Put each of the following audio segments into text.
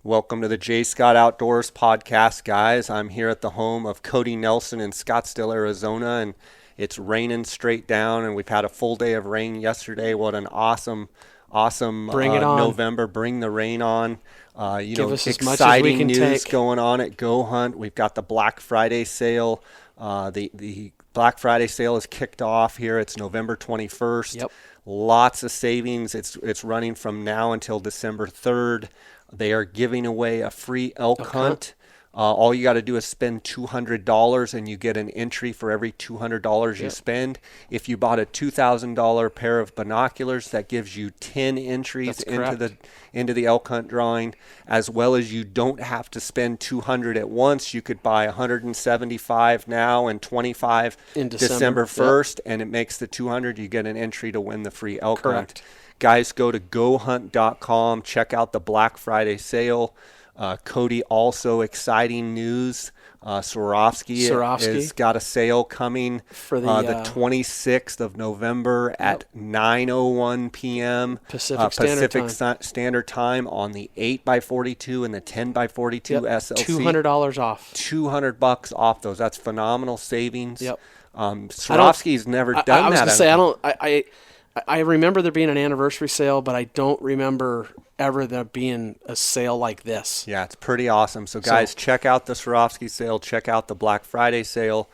Welcome to the J. Scott Outdoors podcast, guys. I'm here at the home of Cody Nelson in Scottsdale, Arizona, and it's raining straight down, and we've had a full day of rain yesterday. What an awesome Bring it on. November. Bring the rain on. Give us as much as we Exciting can news take. going on at Go Hunt. We've got the Black Friday sale. The Black Friday sale is kicked off here. It's November 21st. Yep. Lots of savings. It's running from now until December 3rd. They are giving away a free elk hunt. All you got to do is spend $200 and you get an entry for every $200 you Yep. spend. If you bought a $2,000 pair of binoculars, that gives you 10 entries That's correct. into the elk hunt drawing, as well as you don't have to spend 200 at once. You could buy 175 now and 25 In December December. 1st, and it makes the 200. You get an entry to win the free elk Correct. hunt. Guys, go to gohunt.com. Check out the Black Friday sale. Cody, also exciting news. Swarovski has got a sale coming For the, the 26th of November at 9:01 p.m. Pacific Standard Time. Standard Time on the 8x42 and the 10x42 SLC. $200 off. $200 off those. That's phenomenal savings. Yep. Swarovski's never done that. I was going to say, I remember there being an anniversary sale, but I don't remember ever there being a sale like this. Yeah, it's pretty awesome. So, guys, check out the Swarovski sale. Check out the Black Friday sale.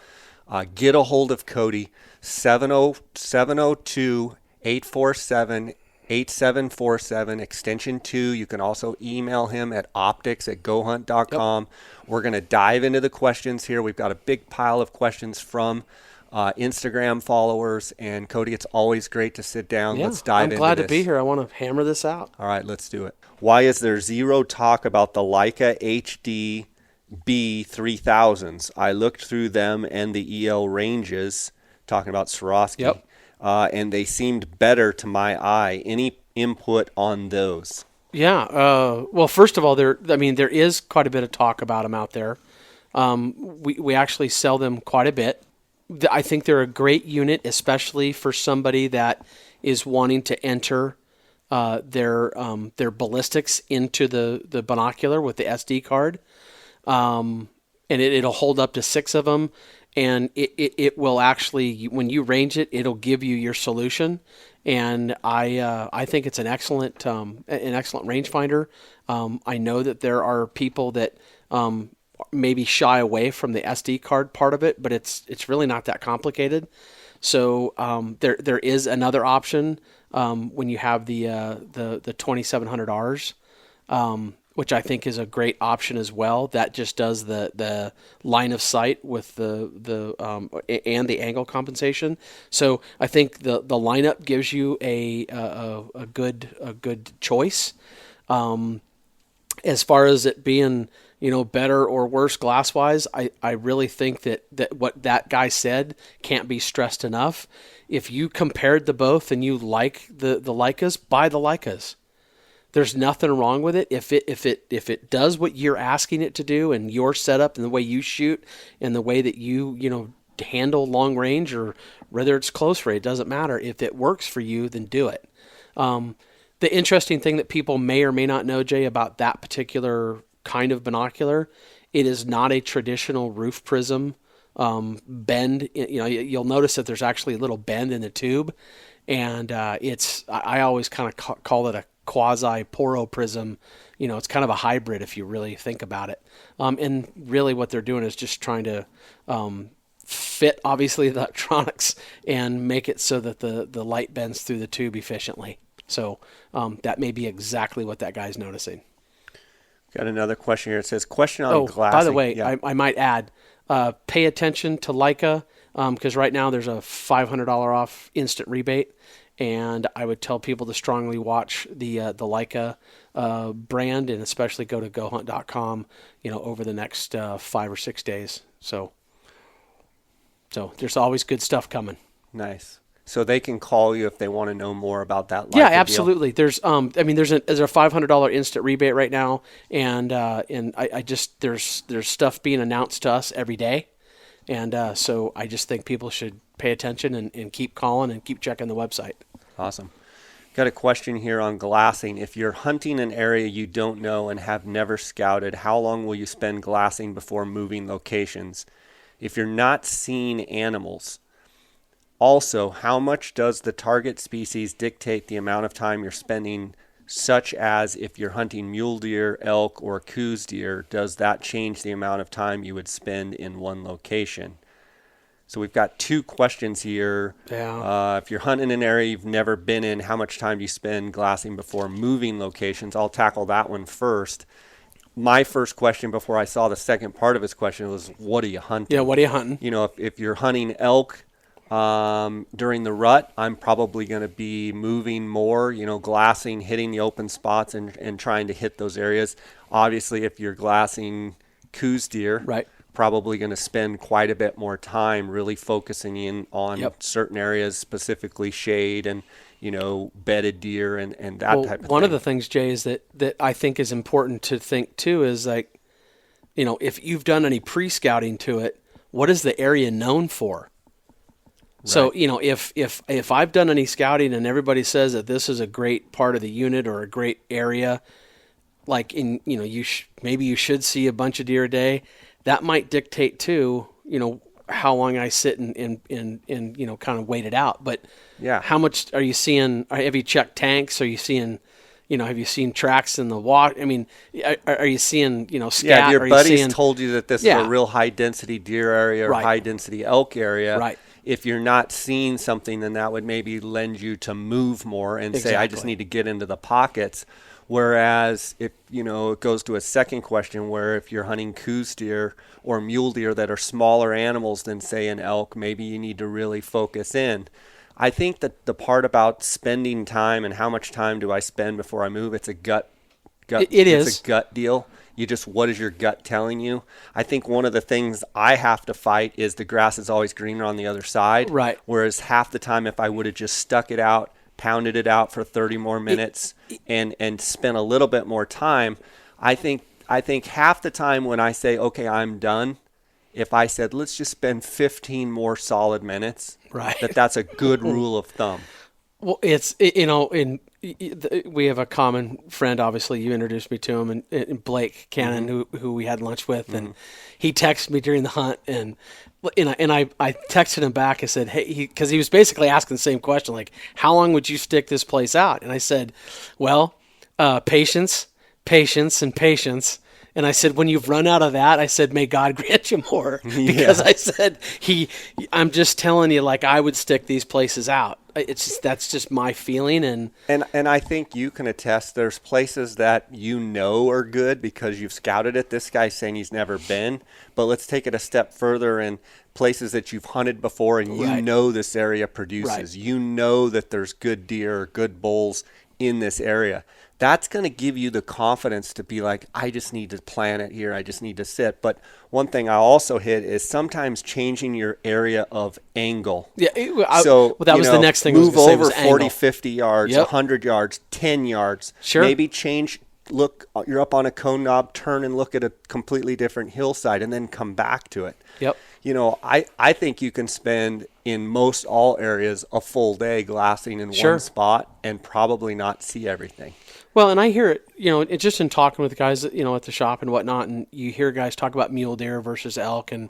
Get a hold of Cody, 702-847-8747, extension 2. You can also email him at optics@gohunt.com. Yep. We're going to dive into the questions here. We've got a big pile of questions from Instagram followers. And, Cody, it's always great to sit down. Yeah, Let's dive into this. I'm glad to be here. I want to hammer this out. All right, let's do it. Why is there zero talk about the Leica HD B3000s? I looked through them and the EL ranges, talking about Swarovski, Yep. And they seemed better to my eye. Any input on those? Yeah. Well, first of all, there is quite a bit of talk about them out there. We actually sell them quite a bit. I think they're a great unit, especially for somebody that is wanting to enter their ballistics into the binocular with the SD card, and it'll hold up to 6 of them, and it will actually, when you range it, it'll give you your solution. And I think it's an excellent rangefinder. I know that there are people that maybe shy away from the SD card part of it, but it's really not that complicated. So there is another option when you have the 2700Rs, which I think is a great option as well. That just does the line of sight with the and the angle compensation. So I think the lineup gives you a good choice. As far as it being better or worse glass wise, I really think that what that guy said can't be stressed enough. If you compared the both and you like the Leicas, buy the Leicas. There's nothing wrong with it. If it does what you're asking it to do, and your setup and the way you shoot and the way that you handle long range, or whether it's close range, it doesn't matter. If it works for you, then do it. The interesting thing that people may or may not know, Jay, about that particular kind of binocular, it is not a traditional roof prism bend. You'll notice that there's actually a little bend in the tube, and I always kind of call it a quasi poro prism. It's kind of a hybrid if you really think about it. And really what they're doing is just trying to fit, obviously, the electronics and make it so that the light bends through the tube efficiently. So that may be exactly what that guy's noticing. Got another question here. It says, question on glassing. By the way, Yeah. I might add, pay attention to Leica, because right now there's a $500 off instant rebate, and I would tell people to strongly watch the Leica brand, and especially go to gohunt.com, over the next 5 or 6 days. So there's always good stuff coming. Nice. So they can call you if they want to know more about that Leica Yeah, deal. absolutely. There's there's a $500 instant rebate right now, and I just there's stuff being announced to us every day, and so I just think people should pay attention and keep calling and keep checking the website. Awesome. Got a question here on glassing. If you're hunting an area you don't know and have never scouted, how long will you spend glassing before moving locations? If you're not seeing animals, also, how much does the target species dictate the amount of time you're spending, such as if you're hunting mule deer, elk, or coos deer, does that change the amount of time you would spend in one location? So we've got two questions here. Yeah. If you're hunting an area you've never been in, how much time do you spend glassing before moving locations? I'll tackle that one first. My first question before I saw the second part of his question was, what are you hunting? Yeah, what are you hunting? You know, if you're hunting elk during the rut, I'm probably going to be moving more, you know, glassing, hitting the open spots and trying to hit those areas. Obviously, if you're glassing coos deer, Right. probably going to spend quite a bit more time really focusing in on Yep. certain areas, specifically shade and, you know, bedded deer and that Well, type of one thing. of the things, Jay, is that I think is important to think too is like, you know, if you've done any pre-scouting to it, what is the area known for? So, Right. you know, if I've done any scouting and everybody says that this is a great part of the unit or a great area, like in, you know, maybe you should see a bunch of deer a day, that might dictate too, you know, how long I sit and you know, kind of wait it out. But Yeah. how much are you seeing? Have you checked tanks? Are you seeing, you know, have you seen tracks in the water? I mean, are you seeing, you know, scat? Yeah, if your Are you buddies seeing, told you that this is Yeah. a real high density deer area or Right. high density elk area, Right. if you're not seeing something, then that would maybe lend you to move more and say, I just Exactly. need to get into the pockets. Whereas if, you know, it goes to a second question where if you're hunting coos deer or mule deer that are smaller animals than say an elk, maybe you need to really focus in. I think that the part about spending time and how much time do I spend before I move, it's a gut It it's is. a gut deal. You just, what is your gut telling you? I think one of the things I have to fight is the grass is always greener on the other side. Right. Whereas half the time, if I would have just stuck it out, pounded it out for 30 more minutes, and spent a little bit more time, I think half the time when I say, okay, I'm done, if I said, let's just spend 15 more solid minutes, Right. that's a good rule of thumb. Well, you know, we have a common friend. Obviously, you introduced me to him, and Blake Cannon, who we had lunch with, and he texted me during the hunt, and I texted him back. I said, hey, because he was basically asking the same question, like, how long would you stick this place out? And I said, well, patience, patience, and patience. And I said, when you've run out of that, I said, may God grant you more. Because I said, I'm just telling you, like, I would stick these places out. That's just my feeling. And I think you can attest there's places that you know are good because you've scouted it. This guy's saying he's never been. But let's take it a step further in places that you've hunted before and you Right. know this area produces. Right. You know that there's good deer or good bulls in this area. That's going to give you the confidence to be like, I just need to plan it here. I just need to sit. But one thing I also hit is sometimes changing your area of angle. Yeah, So that was the next thing I was move gonna say over was 40, angle. 50 yards, Yep. 100 yards, 10 yards. Sure. Maybe change, look, you're up on a cone knob, turn and look at a completely different hillside and then come back to it. Yep. You know, I think you can spend in most all areas a full day glassing in Sure. one spot and probably not see everything. Well, and I hear it, you know, it's just in talking with guys, you know, at the shop and whatnot, and you hear guys talk about mule deer versus elk, and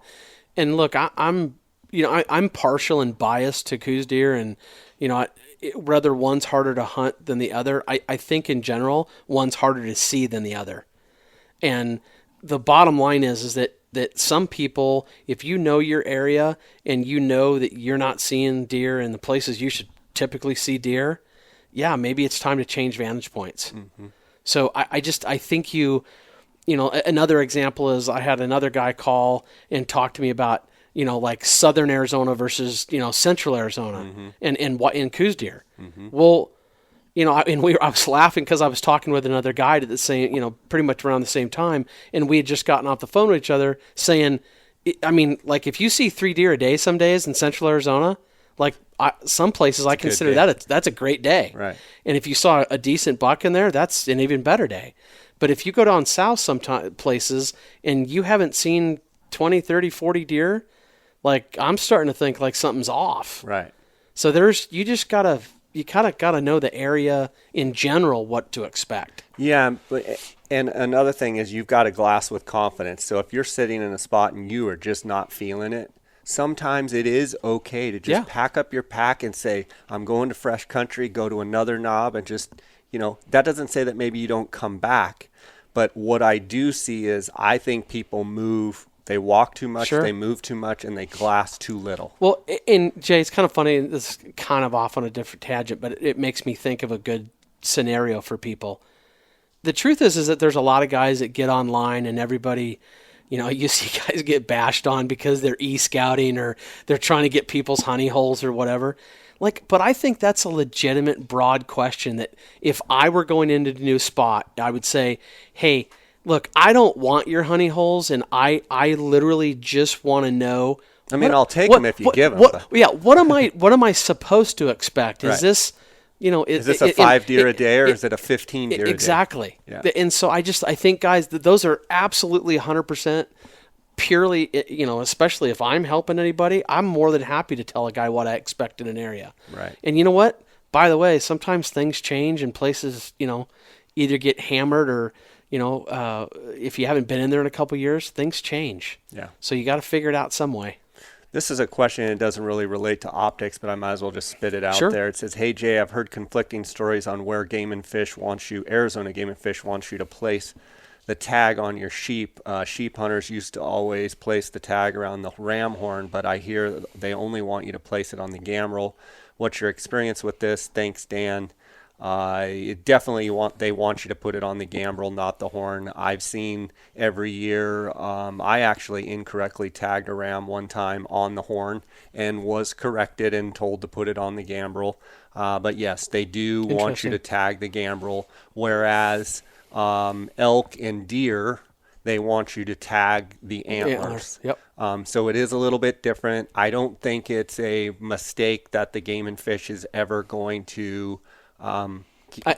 look, I'm, you know, I'm partial and biased to coos deer, and you know, whether one's harder to hunt than the other, I think in general one's harder to see than the other, and the bottom line is that some people, if you know your area and you know that you're not seeing deer in the places you should typically see deer, yeah, maybe it's time to change vantage points. So I think you know, another example is I had another guy call and talk to me about, you know, like southern Arizona versus, you know, central Arizona and coos deer. Well, you know, I was laughing because I was talking with another guy at the same, you know, pretty much around the same time, and we had just gotten off the phone with each other saying, I mean, like if you see 3 deer a day some days in central Arizona, like some places I consider day. that's a great day. Right. And if you saw a decent buck in there, that's an even better day. But if you go down south some places and you haven't seen 20, 30, 40 deer, like I'm starting to think like something's off. Right. So you just got to you kind of got to know the area in general what to expect. Yeah, and another thing is you've got to glass with confidence. So if you're sitting in a spot and you are just not feeling it, sometimes it is okay to just pack up your pack and say, I'm going to fresh country, go to another knob, and just, that doesn't say that maybe you don't come back. But what I do see is I think people move. They walk too much, Sure. they move too much, and they glass too little. Well, and Jay, it's kind of funny. This is kind of off on a different tangent, but it makes me think of a good scenario for people. The truth is that there's a lot of guys that get online and everybody, you see guys get bashed on because they're e-scouting or they're trying to get people's honey holes or whatever. But I think that's a legitimate, broad question that if I were going into a new spot, I would say, hey, look, I don't want your honey holes, and I literally just want to know. I mean, I'll take them if you give them. What am I supposed to expect? Is Right. this, is this a 5 deer a day or is it a 15 deer a day? Exactly. Yeah. And so I think, guys, that those are absolutely 100% purely, especially if I'm helping anybody, I'm more than happy to tell a guy what I expect in an area. Right. And you know what? By the way, sometimes things change and places, either get hammered or, if you haven't been in there in a couple of years, things change. Yeah. So you got to figure it out some way. This is a question that doesn't really relate to optics, but I might as well just spit it out Sure. there. It says, hey, Jay, I've heard conflicting stories on where Arizona Game and Fish wants you to place the tag on your sheep. Sheep hunters used to always place the tag around the ram horn, but I hear they only want you to place it on the gambrel. What's your experience with this? Thanks, Dan. They want you to put it on the gambrel, not the horn. I've seen every year. I actually incorrectly tagged a ram one time on the horn and was corrected and told to put it on the gambrel. But yes, they do want you to tag the gambrel, whereas elk and deer, they want you to tag the antlers. Yep. So it is a little bit different. I don't think it's a mistake that the Game and Fish is ever going to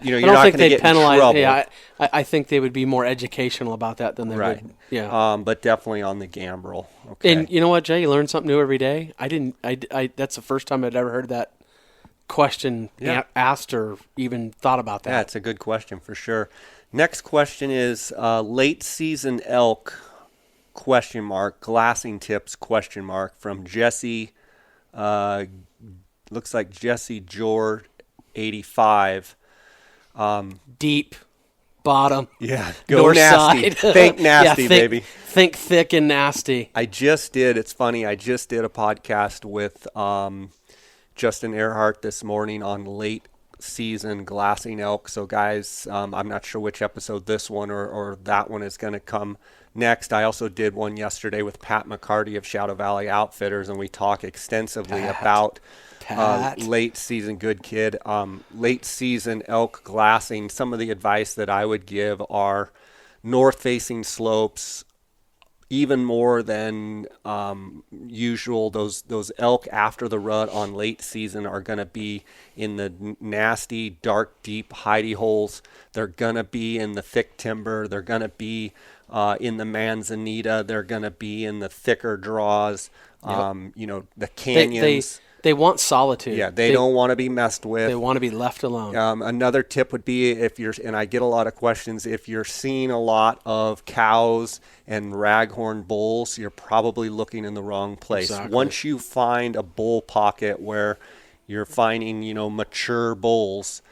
you're not going to get penalize. in trouble. Yeah, I think they would be more educational about that than they Right. would. Yeah. But definitely on the gambrel. Okay. And you know what, Jay? You learn something new every day. That's the first time I'd ever heard that question asked or even thought about that. Yeah, it's a good question for sure. Next question is late season elk ? Glassing tips ? From Jesse. Looks like Jesse George 85. Deep, bottom, Go north nasty. side. Think nasty, baby. Think thick and nasty. It's funny, I just did a podcast with Justin Earhart this morning on late season glassing elk. So guys, I'm not sure which episode this one or that one is going to come next. I also did one yesterday with Pat McCarty of Shadow Valley Outfitters, and we talk extensively about late season, good kid, late season elk glassing. Some of the advice that I would give are north facing slopes, even more than usual. Those elk after the rut on late season are going to be in the nasty, dark, deep hidey holes. They're going to be in the thick timber. They're going to be in the manzanita. They're going to be in the thicker draws. The canyons. They want solitude. Yeah, they don't want to be messed with. They want to be left alone. Another tip would be and I get a lot of questions, if you're seeing a lot of cows and raghorn bulls, you're probably looking in the wrong place. Exactly. Once you find a bull pocket where you're finding, mature bulls,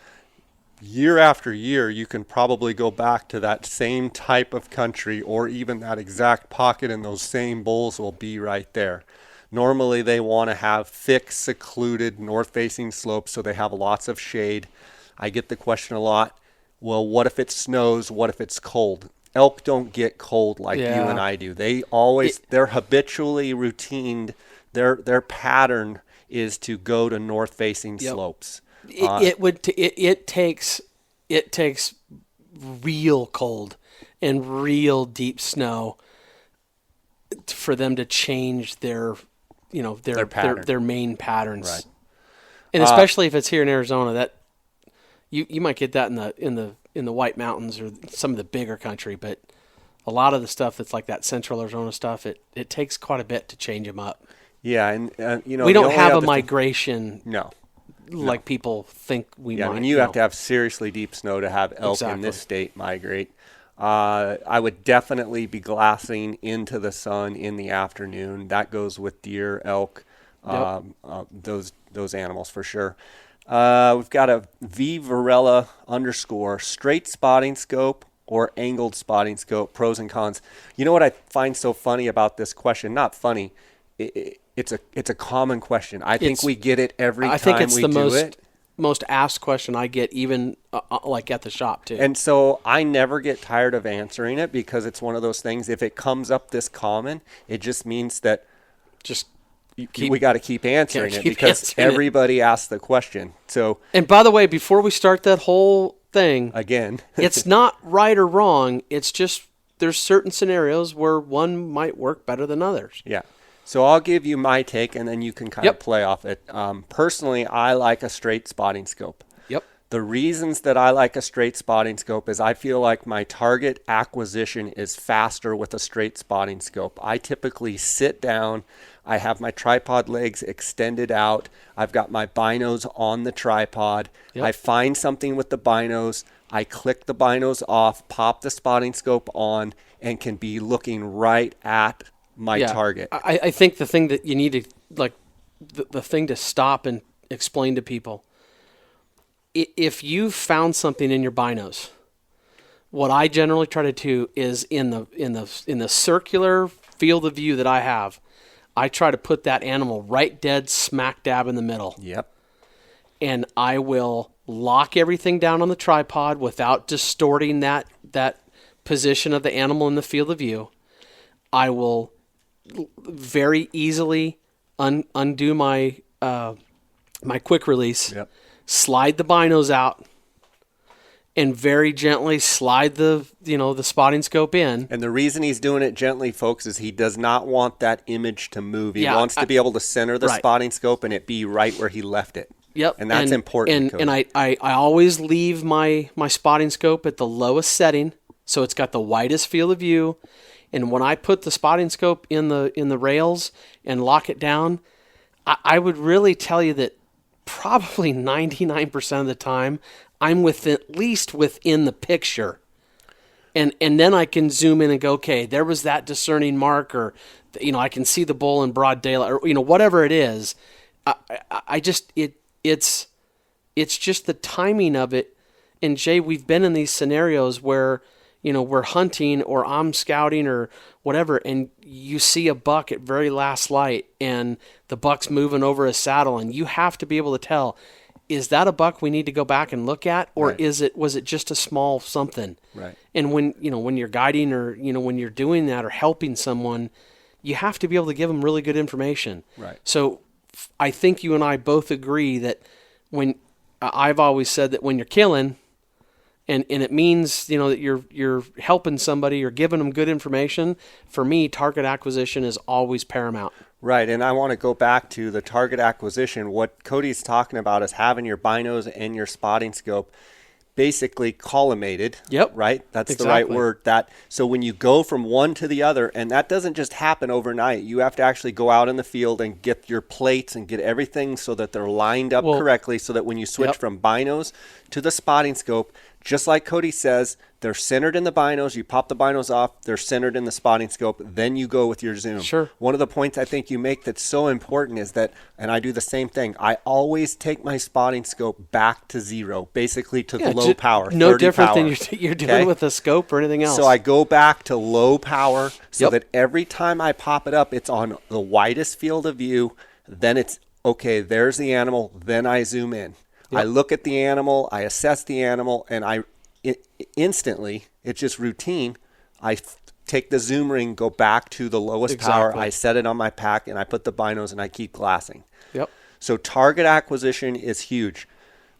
year after year, you can probably go back to that same type of country or even that exact pocket, and those same bulls will be right there. Normally, they want to have thick, secluded, north-facing slopes so they have lots of shade. I get the question a lot, well, what if it snows? What if it's cold? Elk don't get cold like you and I do. They're habitually routined. Their pattern is to go to north-facing slopes. It takes real cold and real deep snow for them to change their main patterns. Right. And especially if it's here in Arizona, that you might get that in the White Mountains or some of the bigger country, but a lot of the stuff that's like that Central Arizona stuff, it takes quite a bit to change them up. Yeah, and we don't have a migration. No. like people think we Yeah, might. I mean, you have to have seriously deep snow to have elk in Exactly. this state migrate. I would definitely be glassing into the sun in the afternoon. That goes with deer, elk, Yep. those animals for sure. We've got a V Varela _, straight spotting scope or angled spotting scope, pros and cons. You know what I find so funny about this question? Not funny. It's a common question. I think It's- we get it every I think time it's we the do it. most asked question I get, even like at the shop too. And so I never get tired of answering it because it's one of those things. If it comes up this common, it just means that Just we got to keep answering it keep because answering it. everybody asks the question. So And by the way, before we start that whole thing, again, it's not right or wrong. It's just there's certain scenarios where one might work better than others. yeah. So I'll give you my take, and then you can kind Yep. of play off it. Personally, I like a straight spotting scope. Yep. The reasons that I like a straight spotting scope is I feel like my target acquisition is faster with a straight spotting scope. I typically sit down, I have my tripod legs extended out, I've got my binos on the tripod, Yep. I find something with the binos, I click the binos off, pop the spotting scope on, and can be looking right at my target. I think the thing that you need to like the thing to stop and explain to people, if you found something in your binos, what I generally try to do is in the circular field of view that I have, I try to put that animal right dead smack dab in the middle. Yep. And I will lock everything down on the tripod without distorting that position of the animal in the field of view. I will very easily undo my my quick release, Yep. slide the binos out, and very gently slide the spotting scope in. And the reason he's doing it gently, folks, is he does not want that image to move. He Yeah, wants to be able to center the right. spotting scope and it be right where he left it. Yep. And that's important. Cody. And I always leave my spotting scope at the lowest setting, so it's got the widest field of view. And when I put the spotting scope in the rails and lock it down, I would really tell you that probably 99% of the time I'm at least within the picture. And then I can zoom in and go, okay, there was that discerning mark, or I can see the bull in broad daylight, or whatever it is. It's just the timing of it. And Jay, we've been in these scenarios where we're hunting or I'm scouting or whatever, and you see a buck at very last light and the buck's moving over a saddle, and you have to be able to tell, is that a buck we need to go back and look at, or Right. was it just a small something? Right. And when you're guiding or when you're doing that or helping someone, you have to be able to give them really good information. Right. So I think you and I both agree that when I've always said that when you're killing, and it means that you're helping somebody or giving them good information. For me, target acquisition is always paramount. Right, and I want to go back to the target acquisition. What Cody's talking about is having your binos and your spotting scope basically collimated. Yep. Right? That's the right Exactly. word. So when you go from one to the other, and that doesn't just happen overnight. You have to actually go out in the field and get your plates and get everything so that they're lined up correctly, so that when you switch Yep. from binos to the spotting scope, just like Cody says, they're centered in the binos. You pop the binos off, they're centered in the spotting scope. Then you go with your zoom. Sure. One of the points I think you make that's so important is that, and I do the same thing, I always take my spotting scope back to zero, basically to the low power. No 30 different power, than you're doing okay? with a scope or anything else. So I go back to low power so Yep. that every time I pop it up, it's on the widest field of view. Then it's, okay, there's the animal. Then I zoom in. I look at the animal, I assess the animal, and instantly, it's just routine. I take the zoom ring, go back to the lowest power. Exactly. I set it on my pack, and I put the binos, and I keep glassing. Yep. So target acquisition is huge.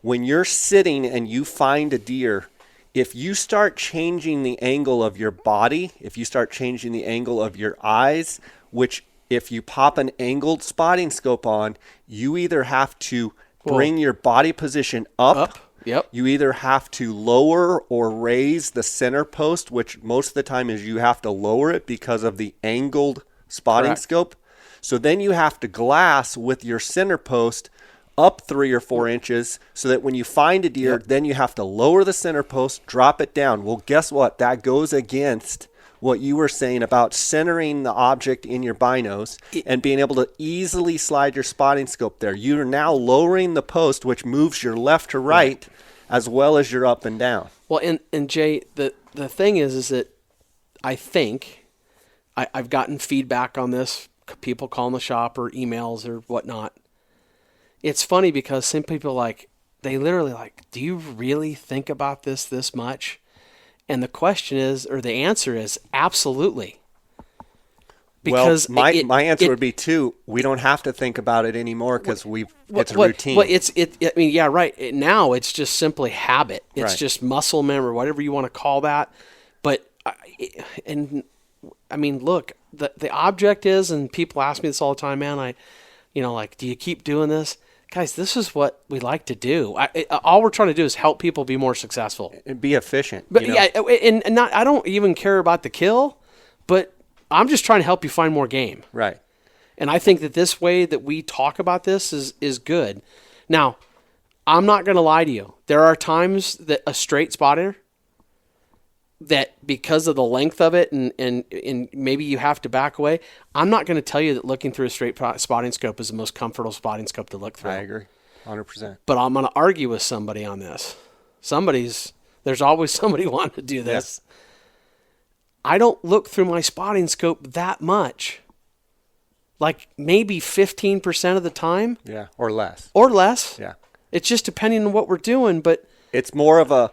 When you're sitting and you find a deer, if you start changing the angle of your body, if you start changing the angle of your eyes, which if you pop an angled spotting scope on, you either have to bring your body position up. Yep. You either have to lower or raise the center post, which most of the time is you have to lower it because of the angled spotting Correct. scope. So then you have to glass with your center post up 3 or 4 inches so that when you find a deer, then you have to lower the center post, drop it down. Well, guess what? That goes against what you were saying about centering the object in your binos and being able to easily slide your spotting scope there. You're now lowering the post, which moves your left to right as well as your up and down. Well, and Jay, the thing is that I think I've gotten feedback on this, people calling the shop or emails or whatnot. It's funny because some people they literally do you really think about this much? And the question is, or the answer is, absolutely. Because my answer would be too. We don't have to think about it anymore because it's a routine. Well, I mean, yeah, right. Now it's just simply habit. It's just muscle memory, whatever you want to call that. But I mean, look, the object is, and people ask me this all the time, man. Do you keep doing this? Guys, this is what we like to do. All we're trying to do is help people be more successful and be efficient. But and not, I don't even care about the kill, but I'm just trying to help you find more game. Right. And I think that this way that we talk about this is good. Now, I'm not going to lie to you. There are times that a straight spotter, that because of the length of it and maybe you have to back away, I'm not going to tell you that looking through a straight spotting scope is the most comfortable spotting scope to look through. I agree, 100%. But I'm going to argue with somebody on this. There's always somebody wanting to do this. Yes. I don't look through my spotting scope that much. Like maybe 15% of the time. Yeah, or less. Yeah. It's just depending on what we're doing, but it's more of a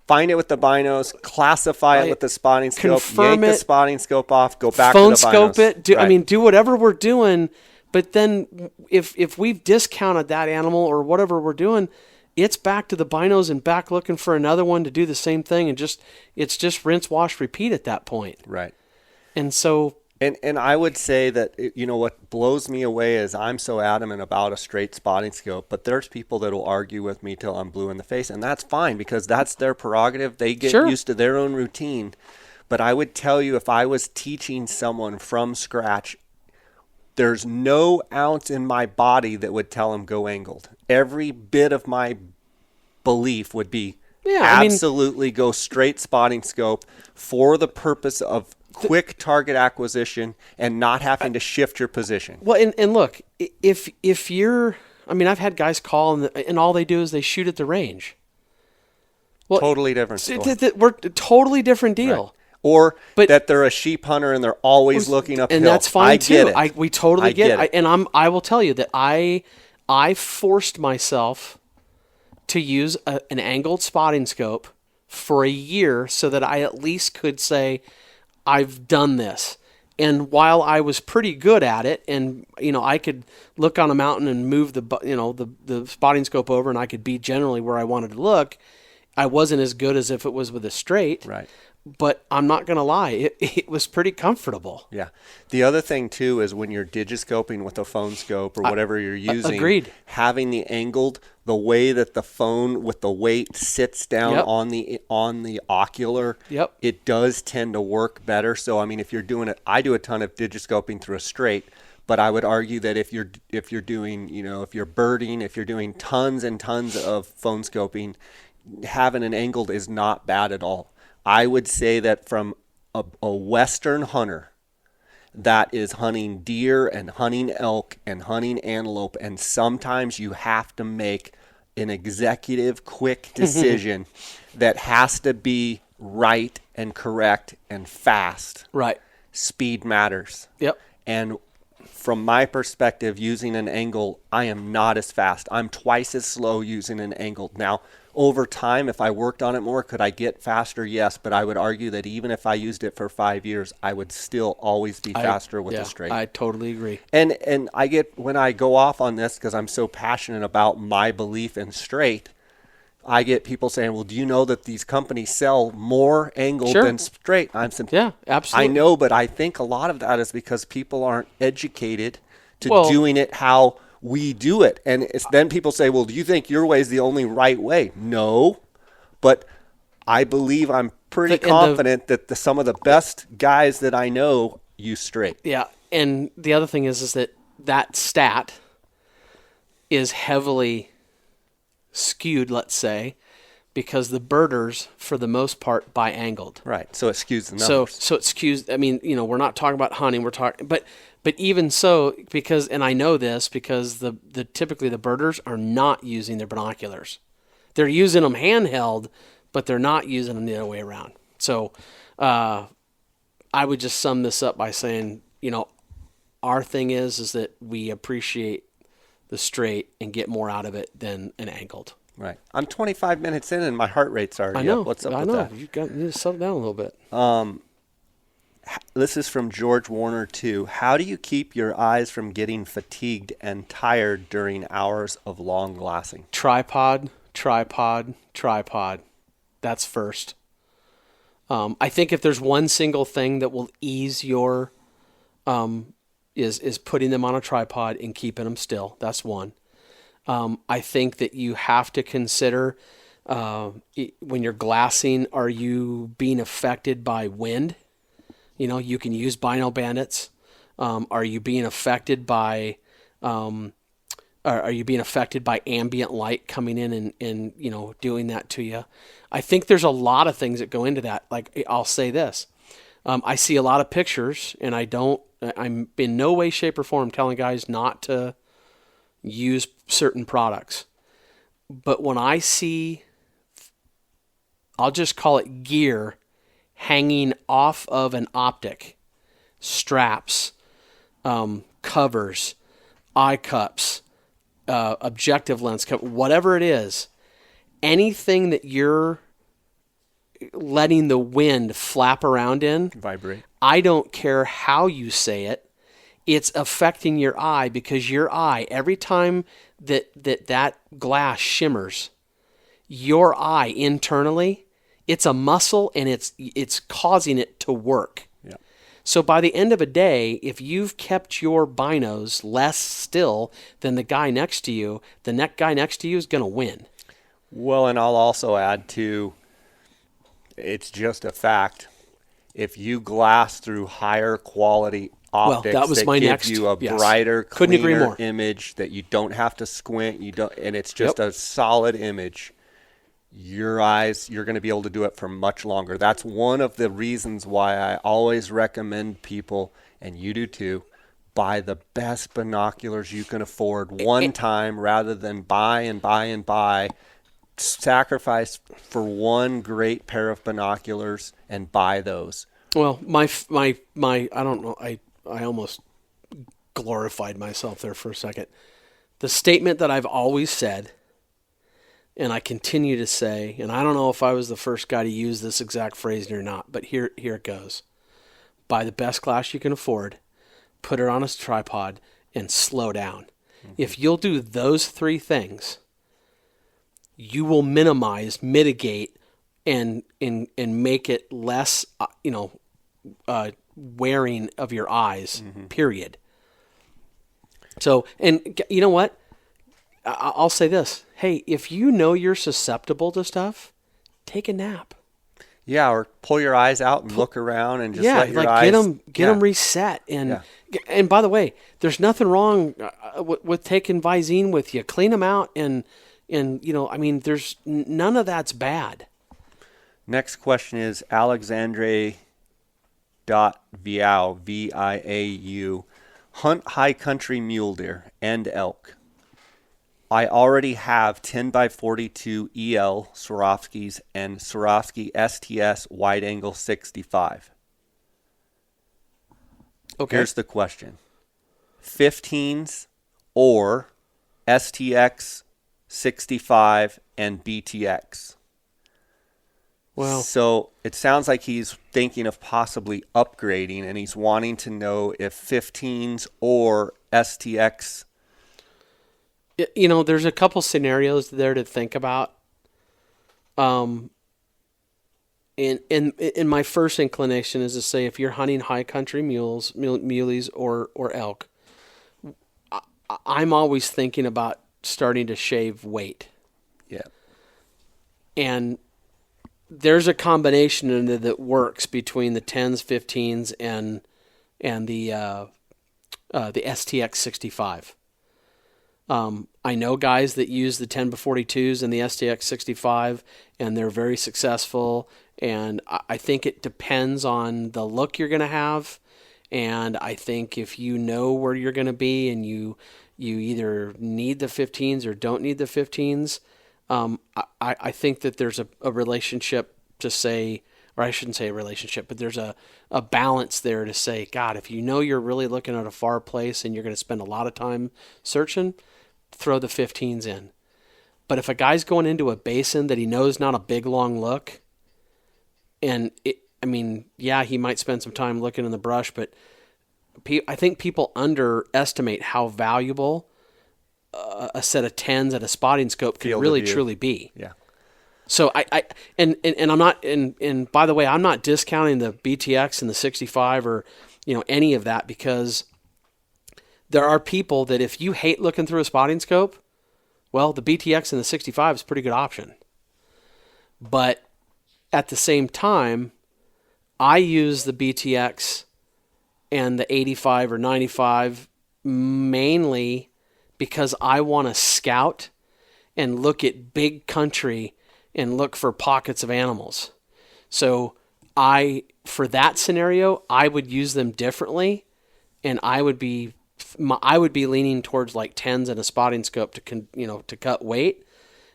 find it with the binos, classify it with the spotting scope, yank the spotting scope off, go back to the binos. Phone scope it. Do whatever we're doing, but then if we've discounted that animal or whatever we're doing, it's back to the binos and back looking for another one to do the same thing, and it's just rinse, wash, repeat at that point. Right. And so... And I would say that, what blows me away is I'm so adamant about a straight spotting scope, but there's people that will argue with me till I'm blue in the face, and that's fine because that's their prerogative. They get used to their own routine. But I would tell you, if I was teaching someone from scratch, there's no ounce in my body that would tell them go angled. Every bit of my belief would be absolutely go straight spotting scope for the purpose of quick target acquisition and not having to shift your position. Well, and look, if you're, I've had guys call and all they do is they shoot at the range. Well, totally different story. We're a totally different deal. Right. Or that they're a sheep hunter and they're always looking uphill. And that's fine too. We totally get it. I will tell you that I forced myself to use an angled spotting scope for a year so that I at least could say, I've done this. And while I was pretty good at it, and I could look on a mountain and move the spotting scope over, and I could be generally where I wanted to look, I wasn't as good as if it was with a straight. Right. But I'm not going to lie, it was pretty comfortable. Yeah. The other thing too is when you're digiscoping with a phone scope or whatever you're using, agreed. Having the angled, the way that the phone with the weight sits down on the ocular, it does tend to work better. So if you're doing it, I do a ton of digiscoping through a straight, but I would argue that if you're doing, if you're birding, if you're doing tons and tons of phone scoping, having an angled is not bad at all. I would say that from a Western hunter that is hunting deer and hunting elk and hunting antelope, and sometimes you have to make an executive quick decision that has to be right and correct and fast. Right. Speed matters. Yep. And from my perspective, using an angle, I am not as fast. I'm twice as slow using an angle. Now, over time, if I worked on it more, could I get faster? Yes, but I would argue that even if I used it for 5 years, I would still always be faster with a straight. I totally agree. And I get, when I go off on this, because I'm so passionate about my belief in straight, I get people saying, well, do you know that these companies sell more angled than straight? I'm saying, yeah, absolutely. I know, but I think a lot of that is because people aren't educated to doing it how we do it. And then people say, well, do you think your way is the only right way? No, but I believe I'm pretty confident that some of the best guys that I know use straight. Yeah, and the other thing is that stat is heavily skewed, let's say, because the birders, for the most part, buy angled. Right. So it skews the So numbers. so it skews. I mean, we're not talking about hunting. We're talking, but even so, because, and I know this because the typically the birders are not using their binoculars. They're using them handheld, but they're not using them the other way around. So, I would just sum this up by saying, our thing is that we appreciate the straight and get more out of it than an angled. Right. I'm 25 minutes in and my heart rate's already I know. up. What's up I with know. that? You need to settle down a little bit. This is from George Warner too. How do you keep your eyes from getting fatigued and tired during hours of long glassing? Tripod. That's first. I think if there's one single thing that will ease your, is putting them on a tripod and keeping them still. That's one. I think that you have to consider, when you're glassing, are you being affected by wind? You can use Bino Bandits. Are you being affected by, are you being affected by ambient light coming in and doing that to you? I think there's a lot of things that go into that. Like, I'll say this. I see a lot of pictures, and I'm in no way, shape, or form telling guys not to use certain products. But when I see, I'll just call it gear, hanging off of an optic, straps, covers, eye cups, objective lens cover, whatever it is, anything that you're letting the wind flap around in, Vibrate. I don't care how you say it, it's affecting your eye, because your eye, every time that glass shimmers, your eye internally, it's a muscle and it's causing it to work. Yeah. So by the end of a day, if you've kept your binos less still than the guy next to you, the next guy next to you is going to win. Well, and I'll also add too, it's just a fact. If you glass through higher quality optics that was my give next. you a Yes. brighter, Couldn't agree cleaner more. image that you don't have to squint, and it's just a solid image, your eyes, you're going to be able to do it for much longer. That's one of the reasons why I always recommend people, and you do too, buy the best binoculars you can afford one time rather than buy and buy and buy. Sacrifice for one great pair of binoculars and buy those. Well, my I don't know. I almost glorified myself there for a second. The statement that I've always said, and I continue to say, and I don't know if I was the first guy to use this exact phrasing or not, but here it goes. Buy the best glass you can afford, put it on a tripod, and slow down. Mm-hmm. If you'll do those three things, you will mitigate, and make it less, wearing of your eyes, period. So, and you know what? I'll say this. Hey, if you know you're susceptible to stuff, take a nap. Yeah, or pull your eyes out and look around and just let your eyes... get them reset. And by the way, there's nothing wrong with taking Visine with you. Clean them out and there's none of that's bad. Next question is Alexandre Viau, Viau. Hunt high country mule deer and elk. I already have 10x42 EL Swarovskis and Swarovski STS wide angle 65. Okay. Here's the question. 15s or STX 65 and BTX? Well, so it sounds like he's thinking of possibly upgrading, and he's wanting to know if 15s or STX. There's a couple scenarios there to think about. And my first inclination is to say, if you're hunting high country muleys or elk, I'm always thinking about starting to shave weight. Yeah. And there's a combination in there that works between the 10s, 15s, and the STX 65. I know guys that use the 10x42s and the STX 65, and they're very successful. And I think it depends on the look you're going to have. And I think if you know where you're going to be and you either need the 15s or don't need the 15s, I think that there's a relationship to say, or I shouldn't say a relationship, but there's a balance there to say, God, if you know you're really looking at a far place and you're going to spend a lot of time searching, throw the 15s in. But if a guy's going into a basin that he knows not a big, long look, and he might spend some time looking in the brush, but I think people underestimate how valuable a set of 10s at a spotting scope can really truly be. Yeah. So and I'm not, and by the way, I'm not discounting the BTX and the 65 or any of that, because there are people that if you hate looking through a spotting scope, well, the BTX and the 65 is a pretty good option. But at the same time, I use the BTX and the 85 or 95 mainly because I want to scout and look at big country and look for pockets of animals. So for that scenario, I would use them differently, and I would be leaning towards like 10s and a spotting scope to cut weight,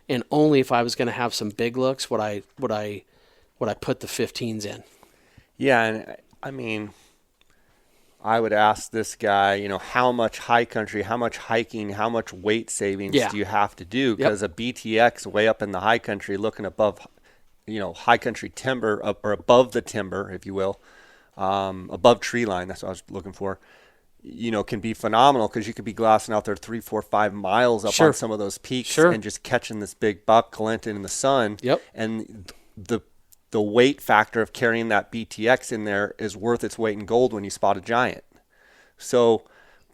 and only if I was going to have some big looks would I put the 15s in. Yeah, and I mean, I would ask this guy, how much high country, how much hiking, how much weight savings do you have to do? Because a BTX way up in the high country, looking above, high country timber, or above the timber, if you will, above tree line, that's what I was looking for, can be phenomenal, because you could be glassing out there 3, 4, 5 miles up on some of those peaks and just catching this big buck glinting in the sun. Yep. And the weight factor of carrying that BTX in there is worth its weight in gold when you spot a giant. So,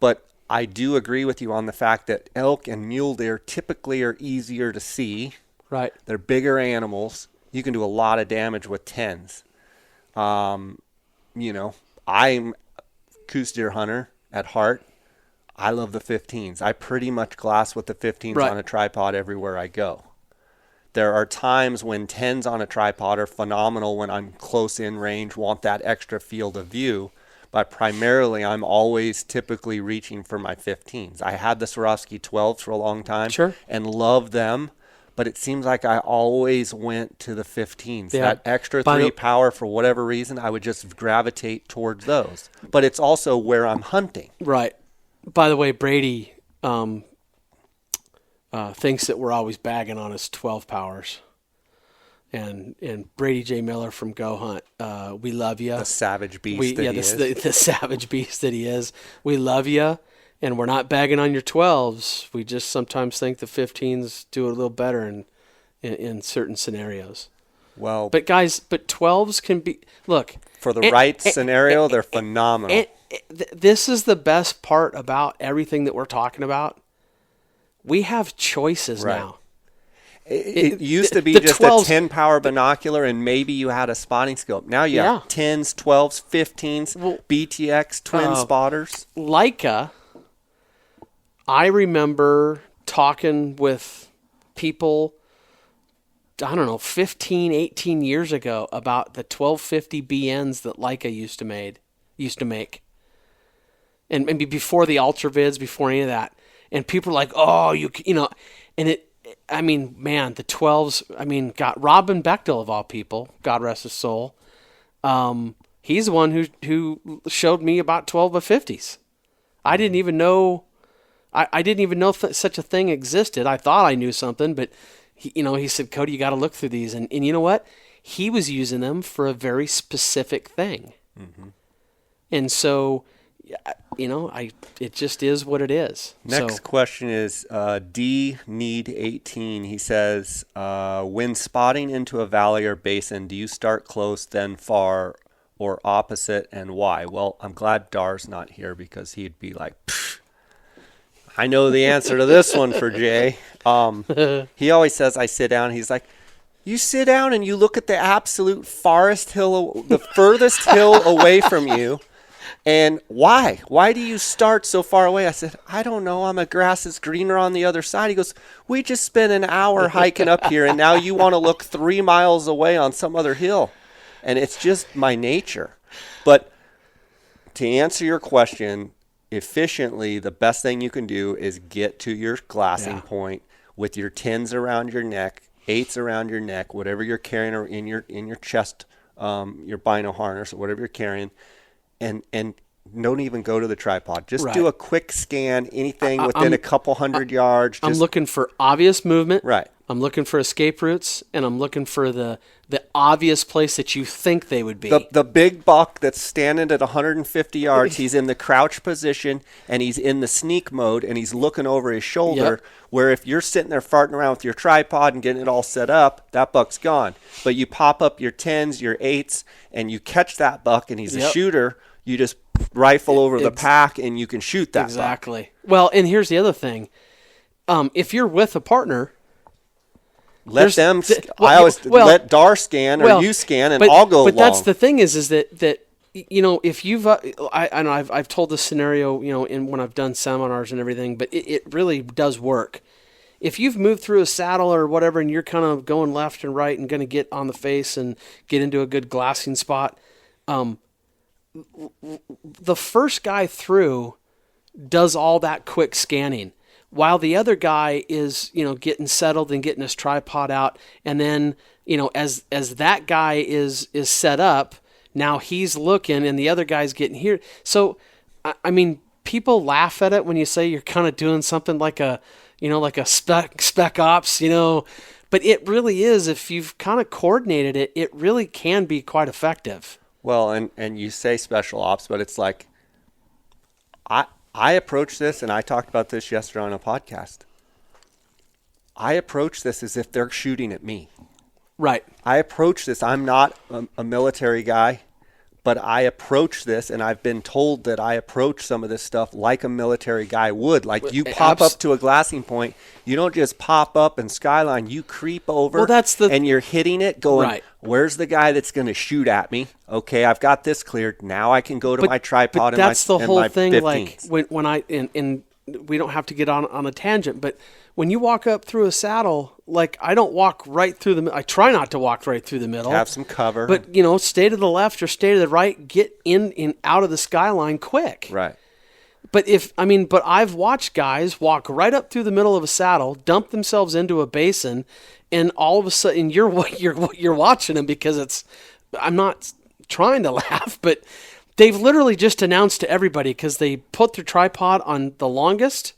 but I do agree with you on the fact that elk and mule deer typically are easier to see. Right. They're bigger animals. You can do a lot of damage with 10s. I'm a coos deer hunter at heart. I love the 15s. I pretty much glass with the 15s on a tripod everywhere I go. There are times when 10s on a tripod are phenomenal when I'm close in range, want that extra field of view. But primarily, I'm always typically reaching for my 15s. I had the Swarovski 12s for a long time and loved them, but it seems like I always went to the 15s. Yeah. That extra 3 power, for whatever reason, I would just gravitate towards those. But it's also where I'm hunting. Right. By the way, Brady thinks that we're always bagging on his 12 powers. And Brady J. Miller from Go Hunt, we love you. The savage beast he is. The savage beast that he is. We love you, and we're not bagging on your 12s. We just sometimes think the 15s do a little better in certain scenarios. Well, but 12s can be, look. For the right scenario, they're phenomenal. This is the best part about everything that we're talking about. We have choices now. It used to be just 12s, a 10-power binocular, and maybe you had a spotting scope. Now you have 10s, 12s, 15s, BTX, twin spotters. Leica, I remember talking with people, 15, 18 years ago about the 1250 BNs that Leica used to make. And maybe before the Ultravids, before any of that. And people were like, and the 12s, got Robin Bechtel of all people, God rest his soul. He's the one who showed me about 12-50s. I didn't even know, such a thing existed. I thought I knew something, but he said, Cody, you got to look through these. And you know what? He was using them for a very specific thing. Mm-hmm. And so, it just is what it is. Next question is D Need 18. He says, when spotting into a valley or basin, do you start close, then far, or opposite, and why? Well, I'm glad Dar's not here, because he'd be like, I know the answer to this one for Jay. He always says I sit down. He's like, you sit down and you look at the absolute farthest hill, the furthest hill away from you. And why? Why do you start so far away? I said, I don't know. My grass is greener on the other side. He goes, we just spent an hour hiking up here, and now you want to look 3 miles away on some other hill. And it's just my nature. But to answer your question efficiently, the best thing you can do is get to your glassing point with your 10s around your neck, 8s around your neck, whatever you're carrying or in your chest, your bino harness or whatever you're carrying, and don't even go to the tripod. Just do a quick scan, anything within a couple hundred yards. I'm looking for obvious movement. Right. I'm looking for escape routes, and I'm looking for the obvious place that you think they would be. The big buck that's standing at 150 yards, he's in the crouch position, and he's in the sneak mode, and he's looking over his shoulder, where if you're sitting there farting around with your tripod and getting it all set up, that buck's gone. But you pop up your 10s, your 8s, and you catch that buck, and he's a shooter, you just rifle over the pack, and you can shoot that exactly. buck. Well, and here's the other thing. If you're with a partner, let Dar scan or you scan, and I'll go along. But that's the thing is that if you've I know I've told this scenario when I've done seminars and everything, but it really does work. If you've moved through a saddle or whatever, and you're kind of going left and right and going to get on the face and get into a good glassing spot, the first guy through does all that quick scanning, while the other guy is, getting settled and getting his tripod out. And then, as that guy is set up, now he's looking and the other guy's getting here. So, I mean, people laugh at it when you say you're kind of doing something like a spec ops, but it really is. If you've kind of coordinated it, it really can be quite effective. Well, and you say special ops, but it's like, I approach this, and I talked about this yesterday on a podcast. I approach this as if they're shooting at me. Right. I approach this. I'm not a military guy, but I approach this, and I've been told that I approach some of this stuff like a military guy would. Like, you pop up to a glassing point, you don't just pop up and skyline. You creep over, and you're hitting it going, where's the guy that's going to shoot at me? Okay, I've got this cleared. Now I can go to my tripod and my 15s. That's the whole thing. Like, when I and we don't have to get on a tangent, but when you walk up through a saddle, like, I don't walk right through the. I try not to walk right through the middle. Have some cover. But stay to the left or stay to the right. Get in out of the skyline quick. Right. But but I've watched guys walk right up through the middle of a saddle, dump themselves into a basin, and all of a sudden you're watching them because I'm not trying to laugh, but they've literally just announced to everybody, because they put their tripod on the longest,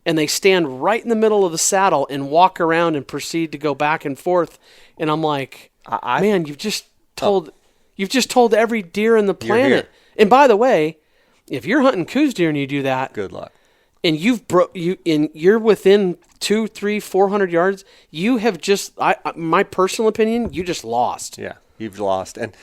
and they stand right in the middle of the saddle and walk around and proceed to go back and forth. And I'm like, man, you've just told every deer in the planet. And by the way, if you're hunting coos deer and you do that, good luck. And you're within 200, 300, 400 yards, you have just, my personal opinion, you just lost. Yeah, you've lost. And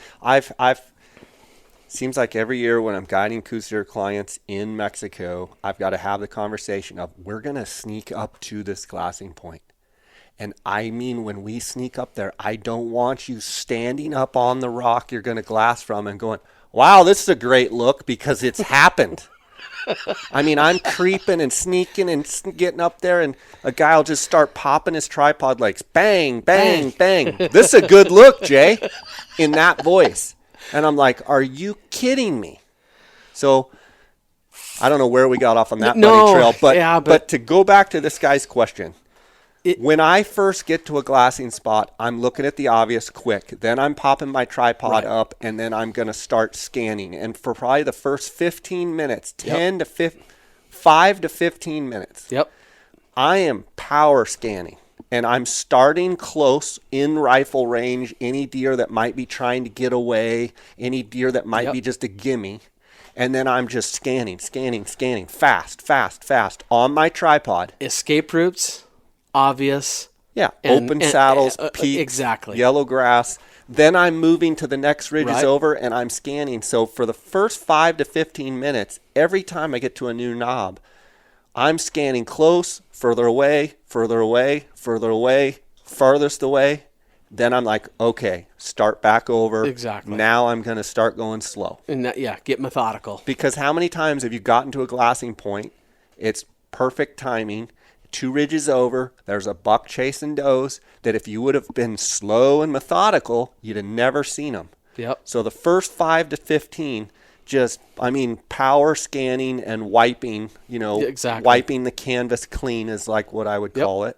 seems like every year when I'm guiding coos deer clients in Mexico, I've got to have the conversation of, we're going to sneak up to this glassing point. And I mean, when we sneak up there, I don't want you standing up on the rock you're going to glass from and going, wow, this is a great look, because it's happened. I mean, I'm creeping and sneaking and getting up there, and a guy will just start popping his tripod legs. Bang, bang, bang. This is a good look, Jay, in that voice. And I'm like, are you kidding me? So I don't know where we got off on that bunny trail, but to go back to this guy's question, when I first get to a glassing spot, I'm looking at the obvious quick. Then I'm popping my tripod up, and then I'm going to start scanning. And for probably the first 15 minutes, 5 to 15 minutes, I am power scanning. And I'm starting close in rifle range, any deer that might be trying to get away, any deer that might be just a gimme. And then I'm just scanning, fast, on my tripod. Escape routes, obvious. Yeah, open saddles, peaks, exactly. Yellow grass. Then I'm moving to the next ridges over, and I'm scanning. So for the first 5 to 15 minutes, every time I get to a new knob, I'm scanning close, further away, farthest away, then I'm like, okay, start back over. Exactly. Now I'm going to start going slow. And that, yeah, get methodical. Because how many times have you gotten to a glassing point? It's perfect timing. 2 ridges over, there's a buck chasing does that if you would have been slow and methodical, you'd have never seen them. Yep. So the first 5 to 15, power scanning and wiping, Exactly. wiping the canvas clean is like what I would call it.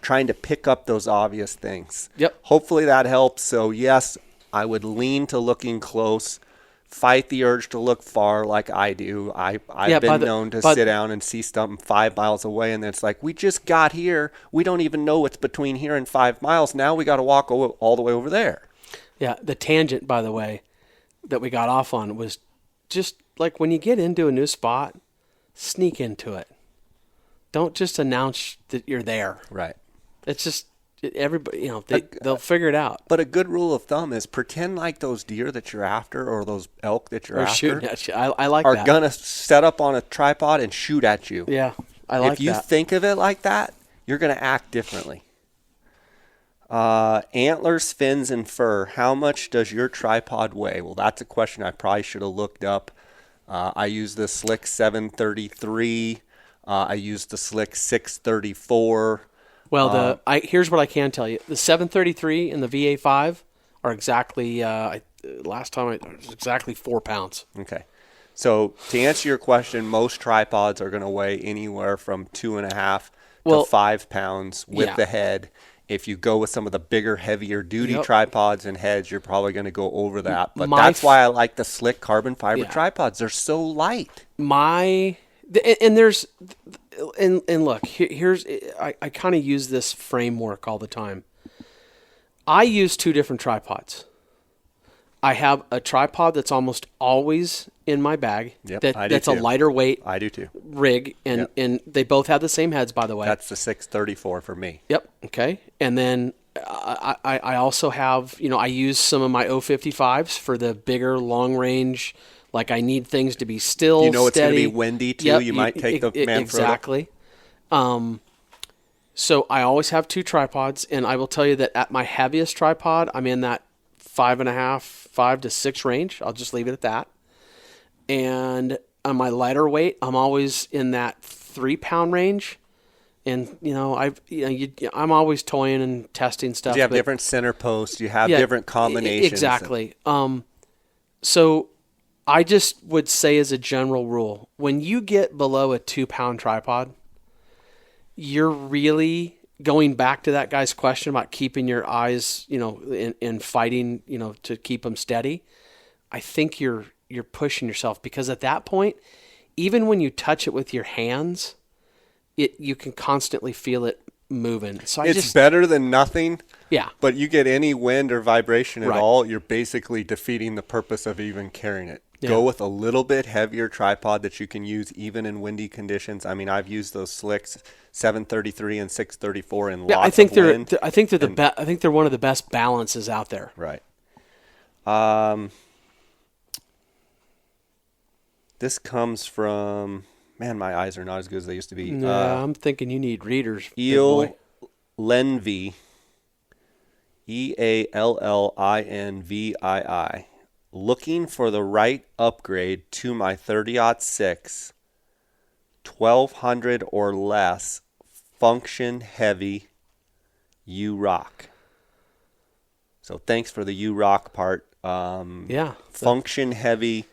Trying to pick up those obvious things. Yep. Hopefully that helps. So yes, I would lean to looking close. Fight the urge to look far like I do. I've been known to sit down and see something 5 miles away, and then it's like, we just got here. We don't even know what's between here and 5 miles. Now we got to walk all the way over there. Yeah, the tangent, by the way, that we got off on was just like when you get into a new spot, sneak into it. Don't just announce that you're there. Right. It's just everybody, they'll figure it out. But a good rule of thumb is pretend like those deer that you're after or those elk that you're after shooting at you. I like are that. going to set up on a tripod and shoot at you. Yeah, I like that. If you think of it like that, you're going to act differently. Antlers, fins, and fur. How much does your tripod weigh? Well, that's a question I probably should have looked up. I use the Slick 733. I use the Slick 634. Well, here's what I can tell you: the 733 and the VA5 are exactly last time it was exactly 4 pounds. Okay, so to answer your question, most tripods are going to weigh anywhere from 2.5 to 5 pounds with the head. If you go with some of the bigger, heavier duty tripods and heads, you're probably going to go over that. But that's why I like the Slick carbon fiber tripods. They're so light. And look, here's I kind of use this framework all the time. I use 2 different tripods. I have a tripod that's almost always in my bag. Yep, I do that's too. a lighter weight. I do too. Rig, and they both have the same heads, by the way. That's the 634 for me. Yep. Okay. And then I also have, I use some of my 055s for the bigger long range. Like I need things to be still. It's going to steady. be windy too. You might take the Manfrotto. Exactly. So I always have 2 tripods, and I will tell you that at my heaviest tripod, I'm in that 5 to 6 range. I'll just leave it at that. And on my lighter weight, I'm always in that 3 pound range. And I'm always toying and testing stuff. You have different center posts. You have different combinations. Exactly. So I just would say as a general rule, when you get below a 2 pound tripod, you're really going back to that guy's question about keeping your eyes, and fighting, to keep them steady. I think you're pushing yourself, because at that point, even when you touch it with your hands, you can constantly feel it moving. So it's better than nothing. Yeah. But you get any wind or vibration at all, you're basically defeating the purpose of even carrying it. Yeah. Go with a little bit heavier tripod that you can use even in windy conditions. I mean, I've used those Slicks 733 and 634 in lots of wind. I think they're one of the best balances out there. Right. This comes from, man, my eyes are not as good as they used to be. I'm thinking you need readers. Eel Lenvii, EALLINVII. Looking for the right upgrade to my 30-06, 1200 or less, function heavy U-Rock. So thanks for the U-Rock part. Function heavy,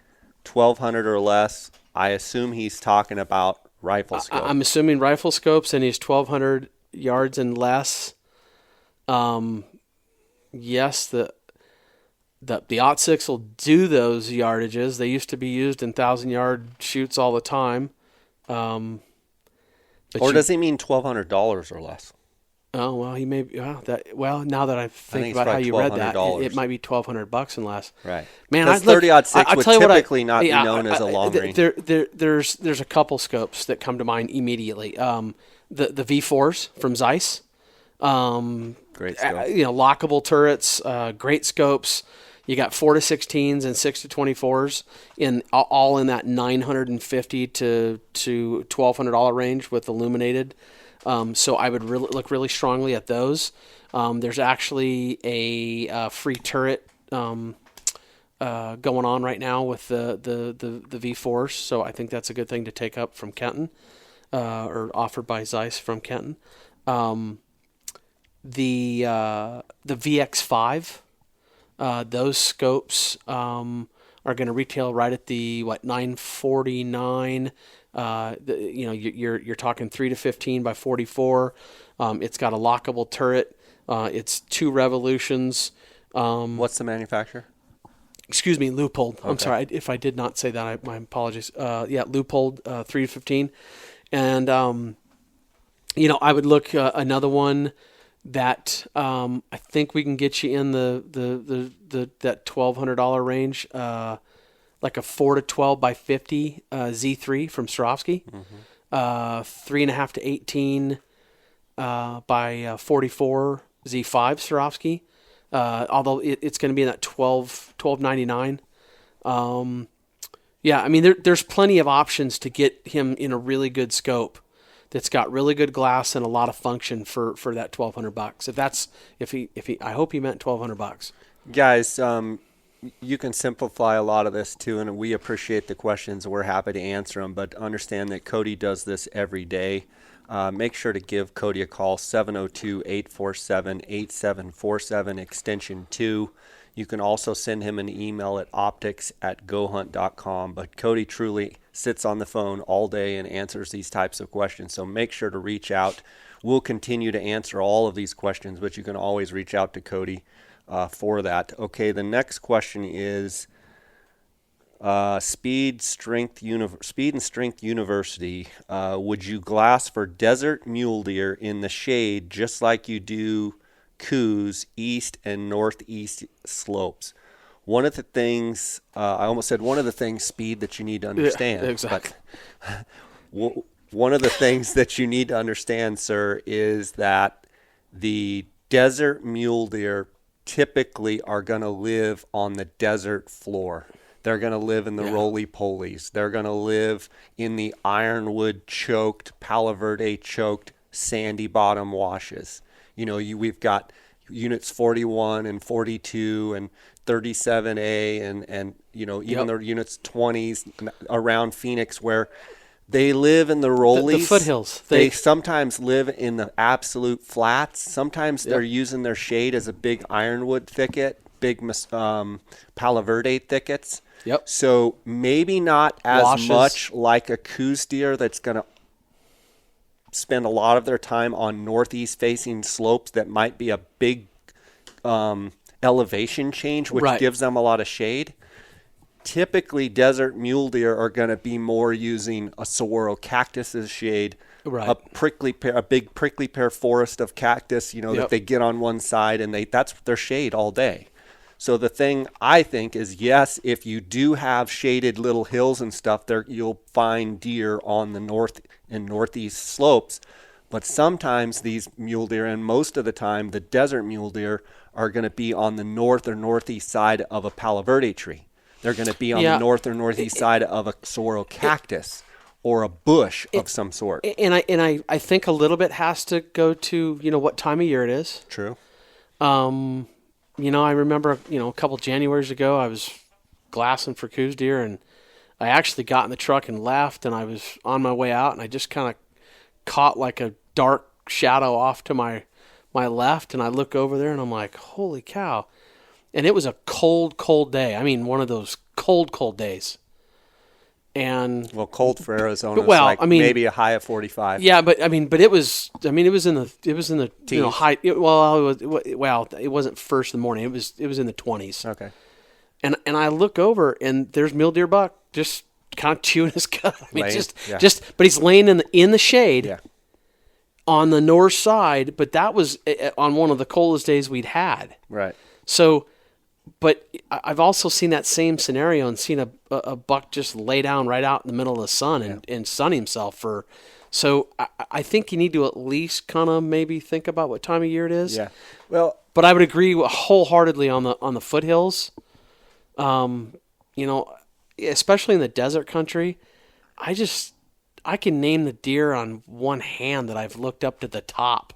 1200 or less. I assume he's talking about rifle scope. I'm assuming rifle scopes, and he's 1200 yards and less. Yes, the OT6 will do those yardages. They used to be used in 1,000-yard shoots all the time. Or does he mean $1,200 or less? Oh, well, he may be. Now that I think about how you read that, it might be $1,200 and less. Right. Man, because 30-06 would typically not be known as a long range. There's a couple scopes that come to mind immediately. The V4s from Zeiss. Great scope. Lockable turrets, great scopes. You got 4 to 16s and 6 to 24s all in that $950 to $1,200 range with illuminated. So I would look really strongly at those. There's actually a free turret going on right now with the V4s, so I think that's a good thing to take up from Kenton, or offered by Zeiss from Kenton. The VX5, those scopes are going to retail right at the $949. You're talking 3 to 15 by 44. It's got a lockable turret. It's 2 revolutions. What's the manufacturer? Excuse me, Leupold. Okay. I'm sorry if I did not say that. My apologies. Leupold, 3 to 15, and I would look another one that I think we can get you in the that $1,200 range, like a 4 to 12 by 50 Z3 from Swarovski, 3.5 to 18 by 44 Z5 Swarovski. Although it's going to be in that $12.99. There's plenty of options to get him in a really good scope that's got really good glass and a lot of function for that $1,200. I hope he meant $1,200. Guys, you can simplify a lot of this too, and we appreciate the questions. We're happy to answer them, but understand that Cody does this every day. Make sure to give Cody a call, 702-847-8747, extension 2. You can also send him an email at optics@gohunt.com. But Cody truly sits on the phone all day and answers these types of questions. So make sure to reach out. We'll continue to answer all of these questions, but you can always reach out to Cody for that. Okay, the next question is Speed and Strength University. Would you glass for desert mule deer in the shade just like you do coos east and northeast slopes? One of the things, I almost said one of the things, Speed, that you need to understand. Yeah, exactly. But one of the things that you need to understand, sir, is that the desert mule deer typically are going to live on the desert floor. They're going to live in the roly-polies. They're going to live in the ironwood choked, Palo Verde choked, sandy bottom washes. We've got units 41 and 42 and 37A and even the units 20s around Phoenix where they live in the rollies. The foothills. They sometimes live in the absolute flats. Sometimes they're using their shade as a big ironwood thicket, big Palo Verde thickets. Yep. So maybe not as much like a coos deer that's going to spend a lot of their time on northeast facing slopes that might be a big elevation change, which gives them a lot of shade. Typically, desert mule deer are going to be more using a saguaro cactus's shade, a big prickly pear forest of cactus, that they get on one side and that's their shade all day. So the thing I think is, yes, if you do have shaded little hills and stuff there, you'll find deer on the north and northeast slopes. But sometimes these mule deer, and most of the time the desert mule deer, are going to be on the north or northeast side of a Palo Verde tree. They're going to be on the north or northeast side of a saguaro cactus or a bush of some sort. And I think a little bit has to go to what time of year it is. True. I remember a couple Januaries ago I was glassing for coos deer, and I actually got in the truck and left, and I was on my way out, and I just kind of caught like a dark shadow off to my left, and I look over there and I'm like, holy cow. And it was a cold day. I mean, one of those cold days. And cold for Arizona. Maybe a high of 45. Yeah, but it was in the teens. High. It wasn't first in the morning. It was in the 20s. Okay. And I look over and there's mule deer buck just kind of chewing his cud. But he's laying in the shade. Yeah. On the north side, but that was on one of the coldest days we'd had. Right. So, but I've also seen that same scenario and seen a buck just lay down right out in the middle of the sun and sun himself for. So I think you need to at least kind of maybe think about what time of year it is. Yeah. Well, but I would agree wholeheartedly on the foothills. Especially in the desert country, I can name the deer on one hand that I've looked up to the top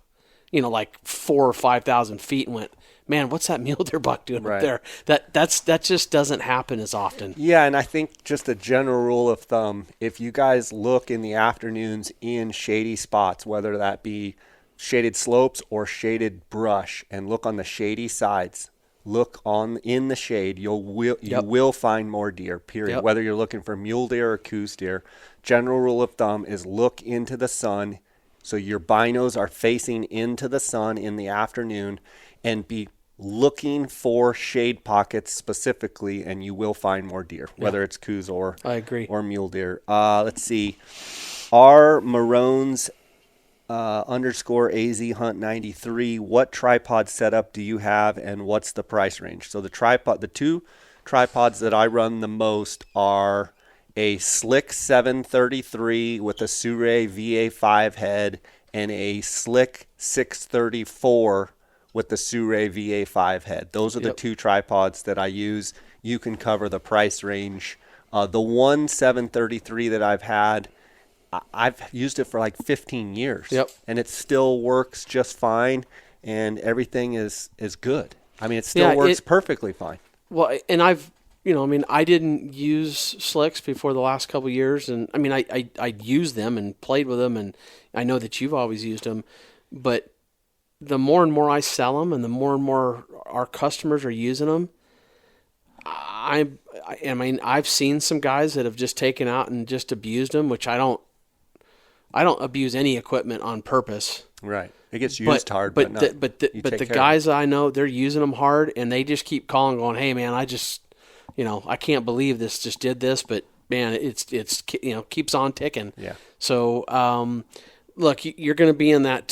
like 4,000 or 5,000 feet and went, man, what's that mule deer buck doing Right. up there? That just doesn't happen as often. Yeah, and I think just a general rule of thumb, if you guys look in the afternoons in shady spots, whether that be shaded slopes or shaded brush, and look on the shady sides, look on in the shade, you Yep. will find more deer, period. Yep. Whether you're looking for mule deer or coos deer, general rule of thumb is look into the sun. So your binos are facing into the sun in the afternoon, and be looking for shade pockets specifically, and you will find more deer, whether it's coos or I agree. or mule deer. Let's see. R Maroons underscore AZ Hunt 93. What tripod setup do you have, and what's the price range? So the two tripods that I run the most are a Slick 733 with a Sure VA5 head, and a Slick 634 with the Sure VA5 head. Those are the Yep. two tripods that I use. You can cover the price range. The one 733 that I've had, I've used it for like 15 years. Yep. And it still works just fine, and everything is good. I mean, it still Yeah, works perfectly fine. Well, and I didn't use slicks before the last couple of years, and I mean, I used them and played with them, and I know that you've always used them, but the more and more I sell them, and the more and more our customers are using them, I mean, I've seen some guys that have just taken out and just abused them, which I don't abuse any equipment on purpose. Right. It gets used hard, but not, the guys I know, they're using them hard, and they just keep calling, going, "Hey, man, I just, I can't believe this just did this, but man, it's keeps on ticking." Yeah. So, look, you're going to be in that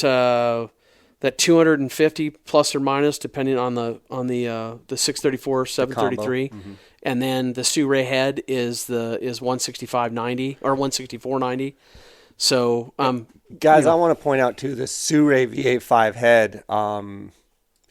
250 plus or minus, depending on the 634, 733, and then the Sure head is 165.90 or 164.90. So, guys, I want to point out too, the Sure VA5 head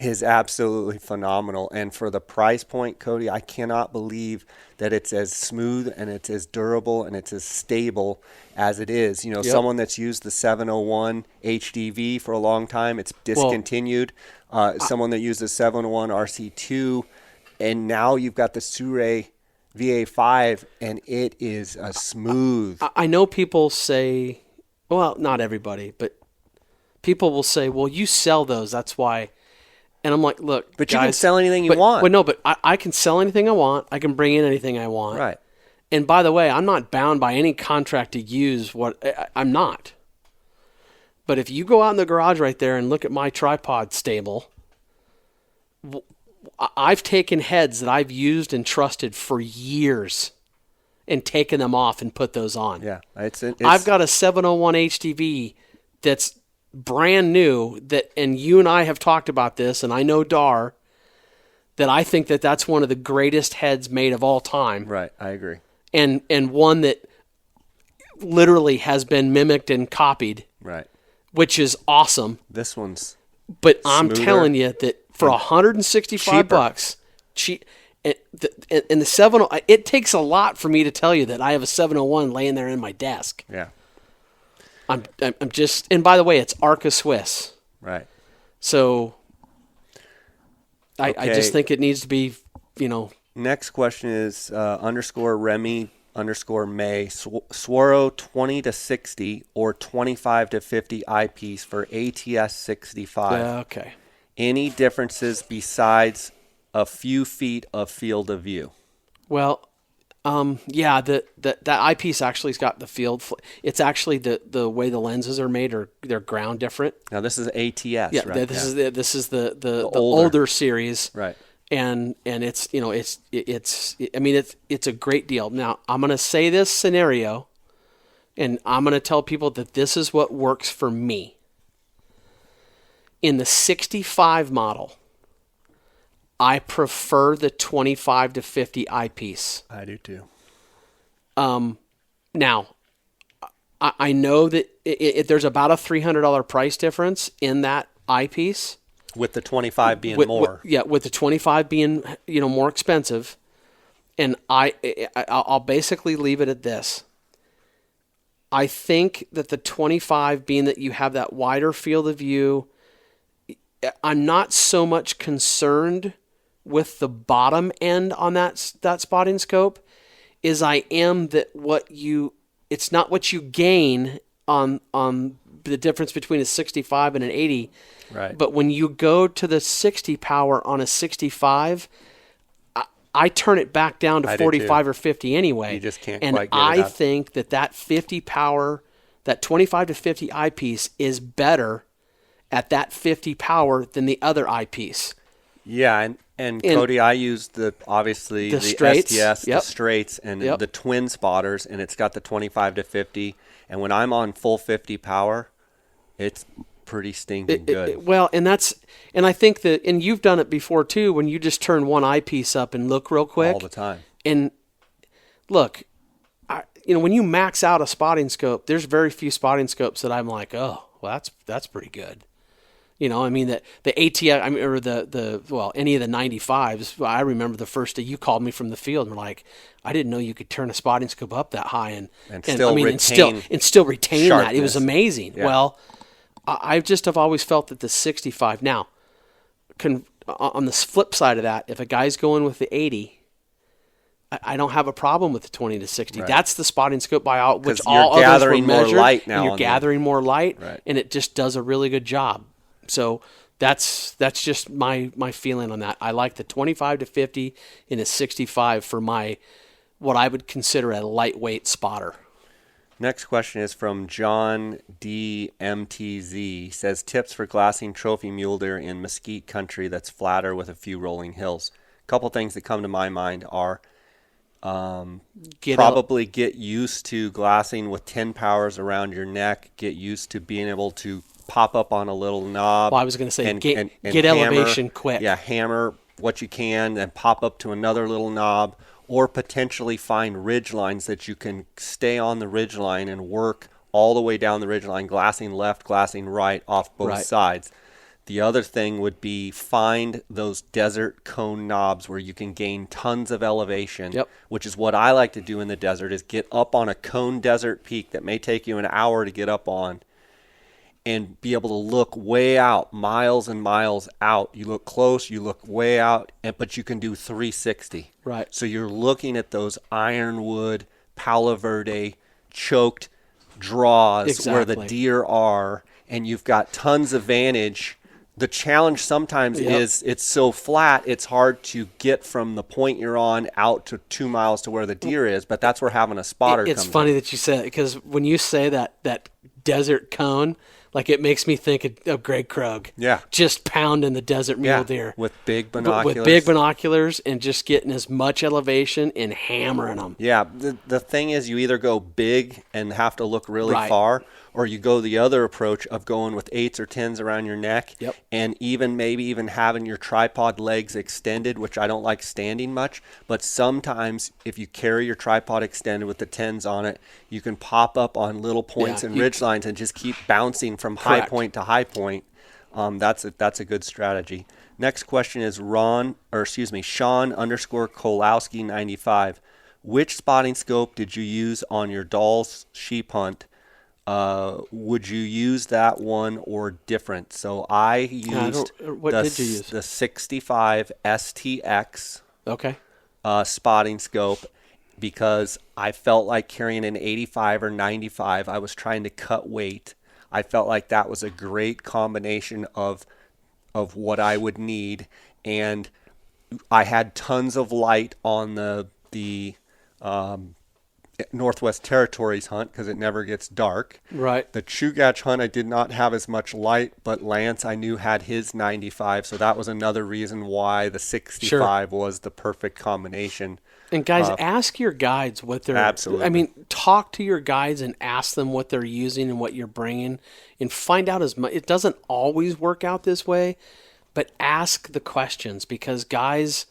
is absolutely phenomenal, and for the price point, Cody, I cannot believe that it's as smooth and it's as durable and it's as stable as it is. Someone that's used the 701 HDV for a long time, it's discontinued. Someone that used the 701 RC2, and now you've got the Sure VA5, and it is a smooth. I know people say, well, not everybody, but people will say, well, you sell those, that's why. And I'm like, look, But guys, you can sell anything you want. Well, no, but I can sell anything I want. I can bring in anything I want. Right. And by the way, I'm not bound by any contract to use I'm not. But if you go out in the garage right there and look at my tripod stable, I've taken heads that I've used and trusted for years and taken them off and put those on. Yeah. I've got a 701 HDV that's brand new, and you and I have talked about this, and I know Dar, that I think that that's one of the greatest heads made of all time. Right. I agree. And one that literally has been mimicked and copied. Right. Which is awesome. This one's But I'm smoother telling you that for $165, cheap, and the 701, it takes a lot for me to tell you that I have a 701 laying there in my desk. Yeah. I'm just, and by the way, it's Arca Swiss. Right. So I Okay. just think it needs to be, Next question is underscore Remy underscore May. Swaro 20 to 60 or 25 to 50 eyepiece for ATS 65. okay. Any differences besides a few feet of field of view? Well, yeah, that eyepiece actually's got the field. It's actually the way the lenses are made, or they're ground different. Now this is ATS, Yeah, right? this is the older series, Right. And it's it's a great deal. Now I'm gonna say this scenario, and I'm gonna tell people that this is what works for me. In the 65 model, I prefer the 25 to 50 eyepiece. I do too. Now, I know that there's about a $300 price difference in that eyepiece. With the 25 being more. With the 25 being more expensive, and I'll basically leave it at this. I think that the 25, being that you have that wider field of view, I'm not so much concerned with the bottom end on that spotting scope is I am that it's not what you gain on the difference between a 65 and an 80. Right. But when you go to the 60 power on a 65, I turn it back down to 45 or 50 anyway. You just can't and quite get it up. I think that 50 power, that 25 to 50 eyepiece is better at that 50 power than the other eyepiece. Yeah, and Cody, I used obviously the straights, STS, the straights, and the twin spotters, and it's got the 25 to 50. And when I'm on full 50 power, it's pretty stinking good. And I think that, and you've done it before too, when you just turn one eyepiece up and look real quick. All the time. And look, when you max out a spotting scope, there's very few spotting scopes that I'm like, oh, well, that's pretty good. I mean, the ATX, or any of the 95s, I remember the first day you called me from the field and were like, I didn't know you could turn a spotting scope up that high and still retain that. It was amazing. Yeah. Well, I just have always felt that the 65, now, on the flip side of that, if a guy's going with the 80, I don't have a problem with the 20 to 60. Right. That's the spotting scope by which all others were measured. More light now, and you're gathering more light, and it just does a really good job. So that's just my feeling on that. I like the 25 to 50 in a 65 for what I would consider a lightweight spotter. Next question is from John DMTZ. He says, tips for glassing trophy mule deer in mesquite country that's flatter with a few rolling hills. A couple things that come to my mind are get used to glassing with 10 powers around your neck. Get used to being able to pop up on a little knob. Well, I was going to say, get hammer, elevation quick. Yeah, hammer what you can and pop up to another little knob, or potentially find ridge lines that you can stay on the ridge line and work all the way down the ridge line, glassing left, glassing right, off both sides. The other thing would be find those desert cone knobs where you can gain tons of elevation, which is what I like to do in the desert, is get up on a cone desert peak that may take you an hour to get up on, and be able to look way out, miles and miles out. You look close, you look way out, but you can do 360. Right. So you're looking at those ironwood, Palo Verde, choked draws where the deer are, and you've got tons of vantage. The challenge sometimes is it's so flat, it's hard to get from the point you're on out to 2 miles to where the deer is, but that's where having a spotter comes in. It's funny that you said it, because when you say that desert cone, like, it makes me think of Greg Krug. Yeah. Just pounding the desert mule deer. With big binoculars. With big binoculars and just getting as much elevation and hammering them. Yeah. The thing is, you either go big and have to look really far, or you go the other approach of going with 8s or 10s around your neck, and maybe even having your tripod legs extended, which I don't like standing much, but sometimes if you carry your tripod extended with the 10s on it, you can pop up on little points and ridge lines and just keep bouncing from high point to high point. That's a good strategy. Next question is Sean _Kolowski 95. Which spotting scope did you use on your Dall's sheep hunt? Would you use that one or different? So I used the 65 STX spotting scope, because I felt like carrying an 85 or 95. I was trying to cut weight. I felt like that was a great combination of what I would need, and I had tons of light on the Northwest Territories hunt because it never gets dark. Right. The Chugach hunt, I did not have as much light, but Lance, I knew, had his 95, so that was another reason why the 65 was the perfect combination. And guys, ask your guides what they're... Absolutely. I mean, talk to your guides and ask them what they're using and what you're bringing, and find out as much. It doesn't always work out this way, but ask the questions, because guys...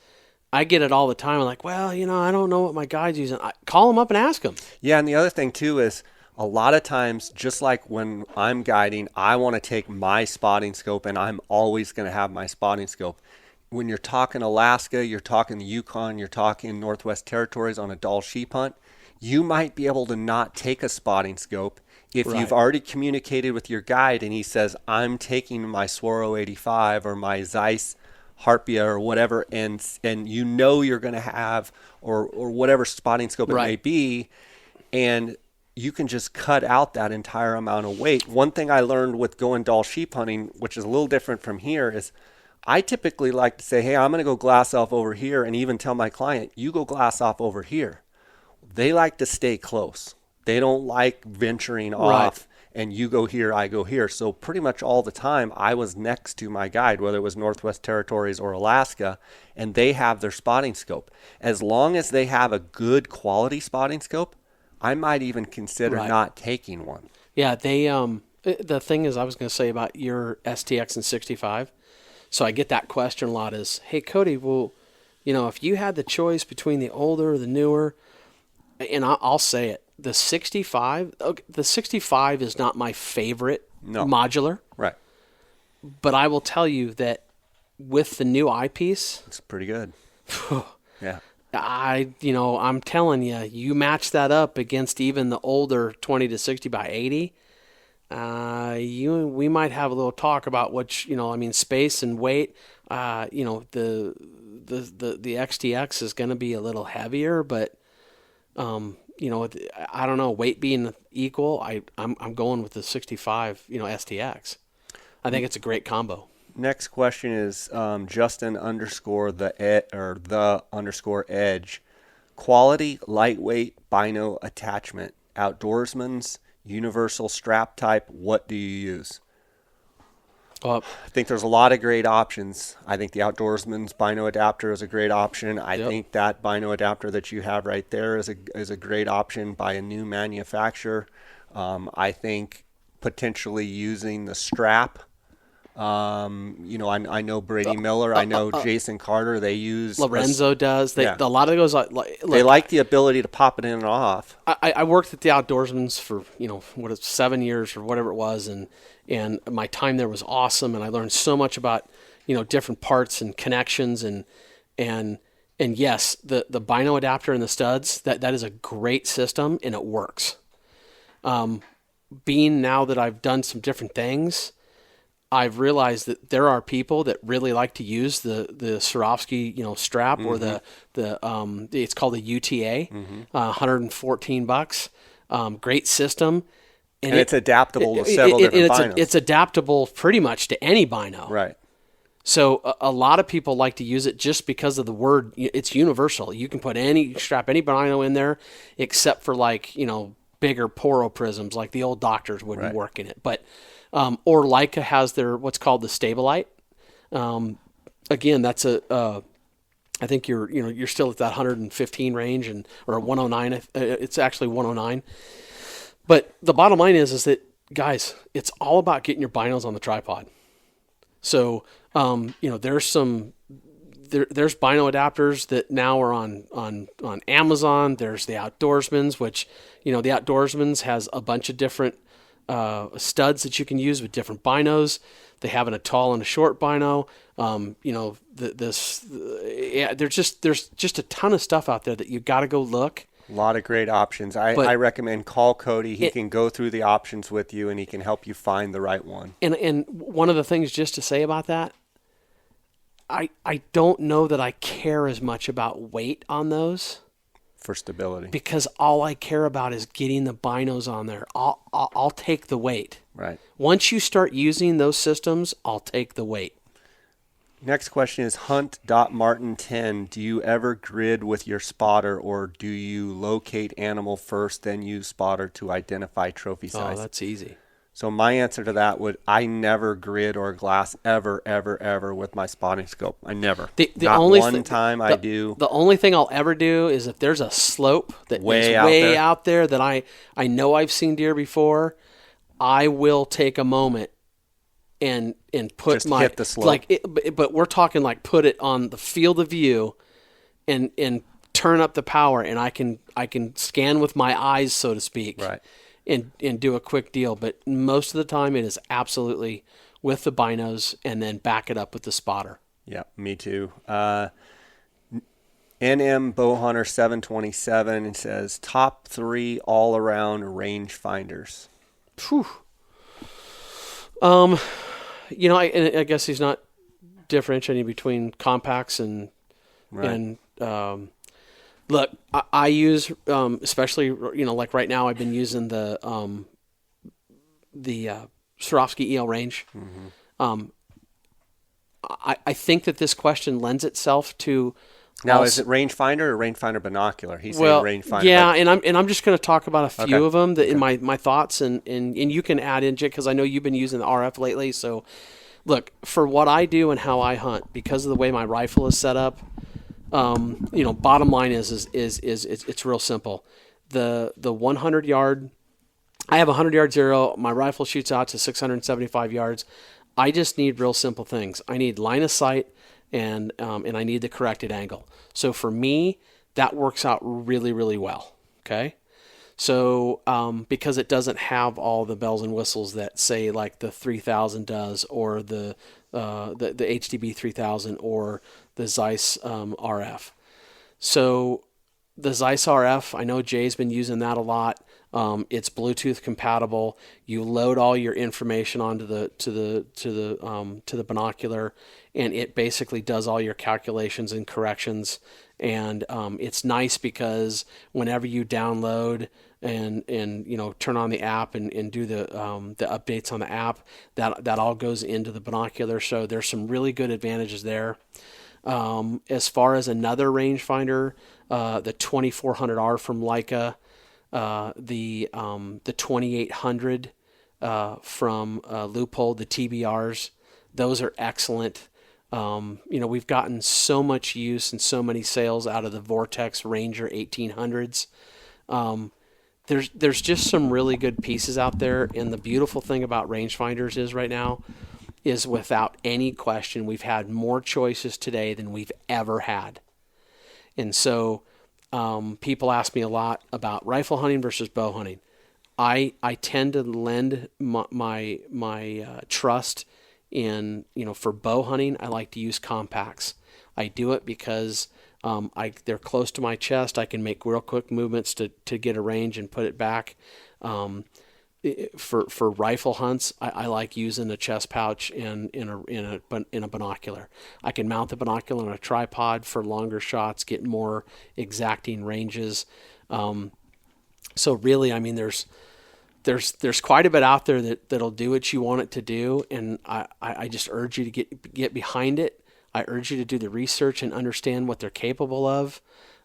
I get it all the time. I'm like, well, I don't know what my guide's using. Call them up and ask them. Yeah, and the other thing, too, is a lot of times, just like when I'm guiding, I want to take my spotting scope, and I'm always going to have my spotting scope. When you're talking Alaska, you're talking the Yukon, you're talking Northwest Territories on a Dall sheep hunt, You might be able to not take a spotting scope if Right. you've already communicated with your guide and he says, I'm taking my Swaro 85 or my Zeiss Harpia or whatever, and you know you're going to have, or whatever spotting scope it may Right. be, and you can just cut out that entire amount of weight. One thing I learned with going Dall sheep hunting, which is a little different from here, is I typically like to say, hey, I'm going to go glass off over here, and even tell my client, you go glass off over here. They like to stay close. They don't like venturing Right. off and you go here, I go here. So pretty much all the time I was next to my guide, whether it was Northwest Territories or Alaska, and they have their spotting scope. As long as they have a good quality spotting scope, I might even consider Right. not taking one. Yeah, they the thing is I was going to say about your STX and 65. So I get that question a lot is, "Hey Cody, well, if you had the choice between the older or the newer," and I'll say it, the 65, okay, the 65 is not my favorite No. modular, Right. but I will tell you that with the new eyepiece, It's pretty good. Yeah. I'm telling you, you match that up against even the older 20 to 60 by 80. We might have a little talk about space and weight. The XTX is going to be a little heavier, but I don't know. Weight being equal, I'm going with the 65. STX. I think it's a great combo. Next question is Justin underscore the underscore edge. Quality, lightweight, bino attachment. Outdoorsman's, universal strap type. What do you use? Well, I think there's a lot of great options. I think the Outdoorsman's Bino adapter is a great option. I Yep. think that Bino adapter that you have right there is a great option by a new manufacturer. I think potentially using the strap. I know Brady Miller. I know Jason Carter. They use Lorenzo does. Yeah. A lot of those. They like the ability to pop it in and off. I worked at the Outdoorsman's for 7 years or whatever it was, and my time there was awesome, and I learned so much about different parts and connections and yes, the Bino adapter and the studs, that is a great system and it works. Being now that I've done some different things, I've realized that there are people that really like to use the Swarovski strap or the it's called a UTA, $114, great system, And it's adaptable to several different binos. It's adaptable pretty much to any bino. Right. So a lot of people like to use it just because of the word. It's universal. You can strap any bino in there, except for bigger poro prisms like the old doctors wouldn't Right. work in it. But or Leica has their what's called the Stabilite. Again, that's I think you're still at that 115 range or 109. It's actually 109. But the bottom line is that guys, it's all about getting your binos on the tripod. So there's bino adapters that now are on Amazon. There's the Outdoorsman's, which the Outdoorsman's has a bunch of different studs that you can use with different binos. They have a tall and a short bino. There's just a ton of stuff out there that you got to go look. A lot of great options. I recommend call Cody. He can go through the options with you, and he can help you find the right one. And one of the things just to say about that, I don't know that I care as much about weight on those. For stability. Because all I care about is getting the binos on there. I'll take the weight. Right. Once you start using those systems, I'll take the weight. Next question is Hunt.Martin10. Do you ever grid with your spotter, or do you locate animal first, then use spotter to identify trophy size? Oh, that's easy. So my answer to that I never grid or glass ever with my spotting scope. I never. Not one time I do. The only thing I'll ever do is if there's a slope that Way is out there. that I know I've seen deer before, I will take a moment and put Just hit the slope. But we're talking put it on the field of view and turn up the power, and I can scan with my eyes, so to speak. Right. And do a quick deal. But most of the time it is absolutely with the binos and then back it up with the spotter. Yeah, me too. NM Bowhunter 727 and says top 3 all around range-finders. Phew. I guess he's not differentiating between compacts and Right. look, I use especially like right now I've been using the Swarovski EL range. I think that this question lends itself to Now, is it rangefinder or rangefinder binocular? He's saying well, rangefinder. yeah, and I'm just going to talk about a few Okay. of them that in my thoughts, and you can add in, Jake, because I know you've been using the RF lately. So, look, for what I do and how I hunt, because of the way my rifle is set up, bottom line is it's real simple. The 100 yard, I have a 100 yard zero. My rifle shoots out to 675 yards. I just need real simple things. I need line of sight, and I need the corrected angle. So for me, that works out really, really well. Okay. So because it doesn't have all the bells and whistles that say like the 3000 does, or the HDB 3000 or the Zeiss RF. So the Zeiss RF, I know Jay's been using that a lot. It's Bluetooth compatible. You load all your information onto the binocular, and it basically does all your calculations and corrections. And it's nice because whenever you download and turn on the app and do the updates on the app, that all goes into the binocular. So there's some really good advantages there. As far as another rangefinder, the 2400R from Leica. The 2800 from Loophole, the TBRs, those are excellent. We've gotten so much use and so many sales out of the Vortex Ranger 1800s. There's just some really good pieces out there, and the beautiful thing about rangefinders is right now is without any question we've had more choices today than we've ever had. And so people ask me a lot about rifle hunting versus bow hunting. I tend to lend my trust in, for bow hunting. I like to use compacts. I do it because they're close to my chest. I can make real quick movements to get a range and put it back. For rifle hunts, I like using a chest pouch in a binocular. I can mount the binocular on a tripod for longer shots, get more exacting ranges. So really, I mean, there's quite a bit out there that'll do what you want it to do, and I just urge you to get behind it. I urge you to do the research and understand what they're capable of.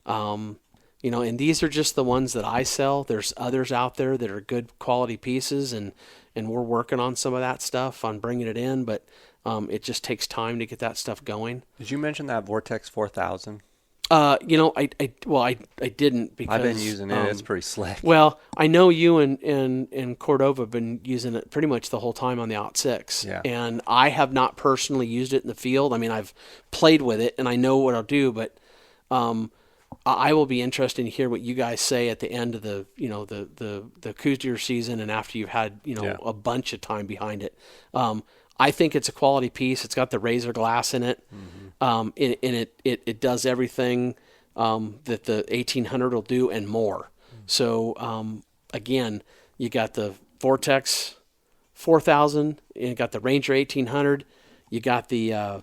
And these are just the ones that I sell. There's others out there that are good quality pieces, and we're working on some of that stuff on bringing it in, but it just takes time to get that stuff going. Did you mention that Vortex 4000? I didn't because I've been using it. It's pretty slick. Well, I know you and Cordova have been using it pretty much the whole time on the OT6. Yeah. And I have not personally used it in the field. I mean, I've played with it and I know what I'll do, but I will be interested to hear what you guys say at the end of the Coos deer season, and after you've had a bunch of time behind it. I think it's a quality piece. It's got the razor glass in it, and it does everything that the 1800 will do and more. So again, you got the Vortex 4000, and you got the Ranger 1800, you got the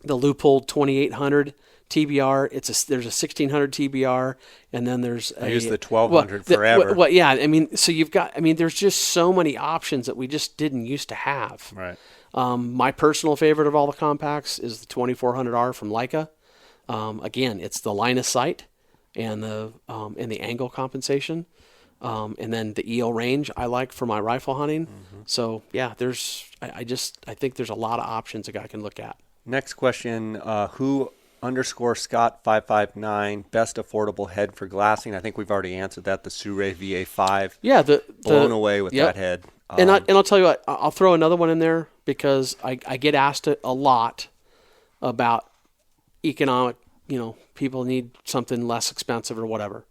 Loophole 2800. TBR, there's a 1600 TBR, and then there's I use the 1200 forever. Yeah, I mean, so there's just so many options that we just didn't used to have. Right. My personal favorite of all the compacts is the 2400R from Leica. Again, it's the line of sight and the angle compensation, and then the EO range I like for my rifle hunting. Mm-hmm. So yeah, I think there's a lot of options a guy can look at. Next question: Who _Scott 559 best affordable head for glassing? I think we've already answered that. The Sure VA5. Yeah, blown away with that head. And I'll tell you what, I'll throw another one in there because I get asked a lot about economic. People need something less expensive or whatever.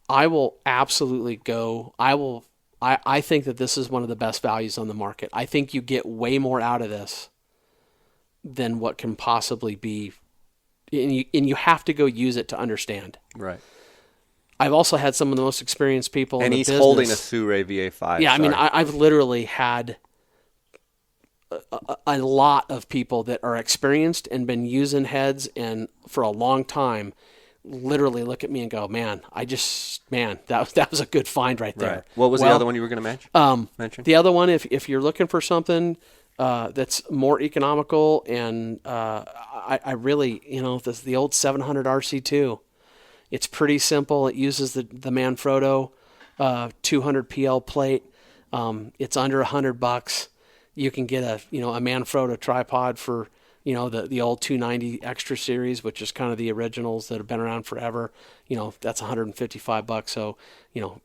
I will absolutely go. I think that this is one of the best values on the market. I think you get way more out of this than what can possibly be and you have to go use it to understand. Right. I've also had some of the most experienced people And in the he's business. holding a Sure VA5. Yeah, I mean, sorry. I've literally had a lot of people that are experienced and been using heads and for a long time literally look at me and go, man, that was a good find right there. Right. What was the other one you were going to mention? The other one, if you're looking for something that's more economical, and I really, the old 700 RC2, it's pretty simple. It uses the Manfrotto 200 PL plate. It's under $100. You can get a Manfrotto tripod for the old 290 Extra Series, which is kind of the originals that have been around forever. That's $155. So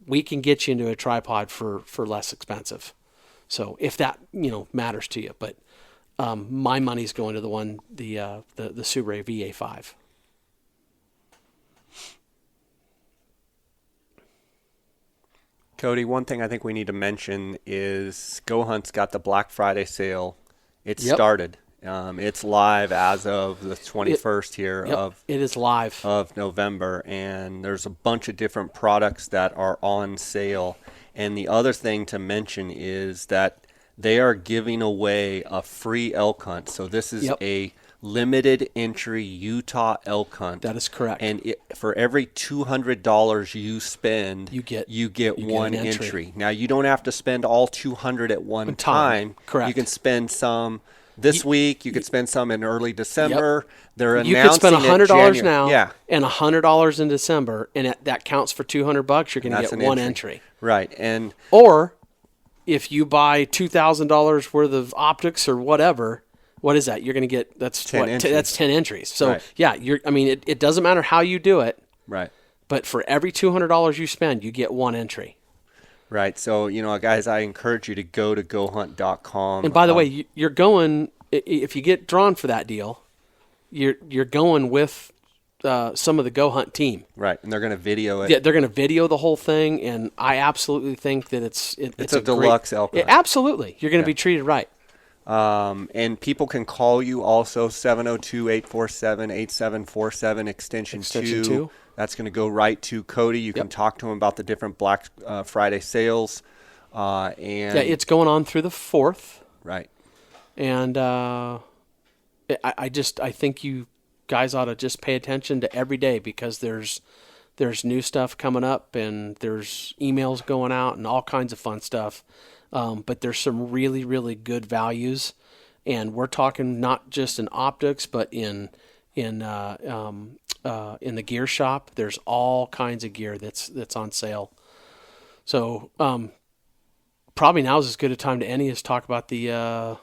we can get you into a tripod for less expensive. So if that matters to you, but my money's going to the Subaru VA5. Cody, one thing I think we need to mention is Go Hunt's got the Black Friday sale. It started. It's live as of the 21st it is live of November, and there's a bunch of different products that are on sale. And the other thing to mention is that they are giving away a free elk hunt. So this is a limited entry Utah elk hunt. That is correct. And for every $200 you spend, you get one an entry. Now you don't have to spend all 200 at one time. Correct. You can spend some this week. You could spend some in early December. They're announcing you could spend $100 now, yeah, and $100 in December, and that counts for $200. You're going to get one entry. Right, and or if you buy $2,000 worth of optics or whatever. What is that? You're going to get that's 10 entries. That's 10 entries. So right. it doesn't matter how you do it. Right. But for every $200 you spend, you get one entry. Right. So, guys, I encourage you to go to gohunt.com. And by the way, you're going, if you get drawn for that deal, you're going with some of the Go Hunt team. Right. And they're going to video it. Yeah, they're going to video the whole thing, and I absolutely think that it's a deluxe elk hunt. Absolutely. You're going to be treated right. And people can call you also, 702-847-8747, extension 2. That's going to go right to Cody. You can talk to him about the different Black Friday sales. And it's going on through the 4th. Right. And I think you guys ought to just pay attention to every day, because there's new stuff coming up, and there's emails going out and all kinds of fun stuff. But there's some really, really good values, and we're talking not just in optics, but in the gear shop. There's all kinds of gear that's on sale. So probably now is as good a time to any as talk about the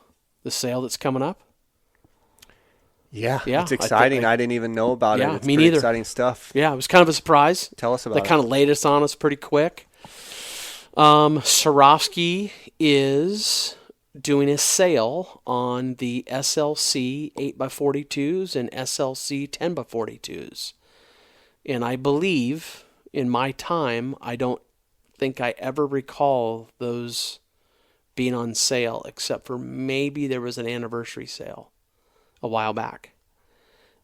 sale that's coming up. Yeah, it's exciting. I didn't even know about it. It's me pretty neither. Exciting stuff. Yeah, it was kind of a surprise. Tell us about it. They kind of laid us on us pretty quick. Swarovski is doing a sale on the SLC 8x42s and SLC 10x42s. And I believe in my time, I don't think I ever recall those being on sale, except for maybe there was an anniversary sale a while back.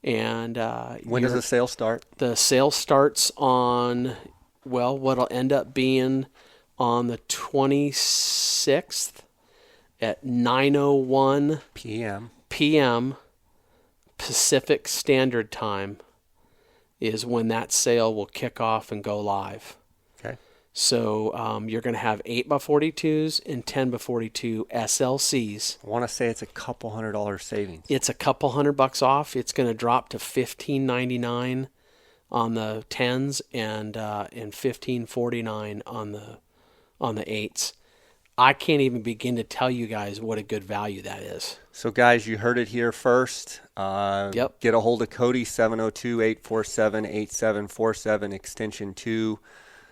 And when does the sale start? The sale starts on, what'll end up being on the 26th at 9:01 p.m. Pacific Standard Time is when that sale will kick off and go live. Okay. So you're going to have 8x42s and 10x42 SLCs. I want to say it's a couple $100 savings. It's a couple $100 off. It's going to drop to $15.99 on the 10s and $15.49 on the 8s. I can't even begin to tell you guys what a good value that is. So, guys, you heard it here first. Get a hold of Cody, 702-847-8747, extension 2.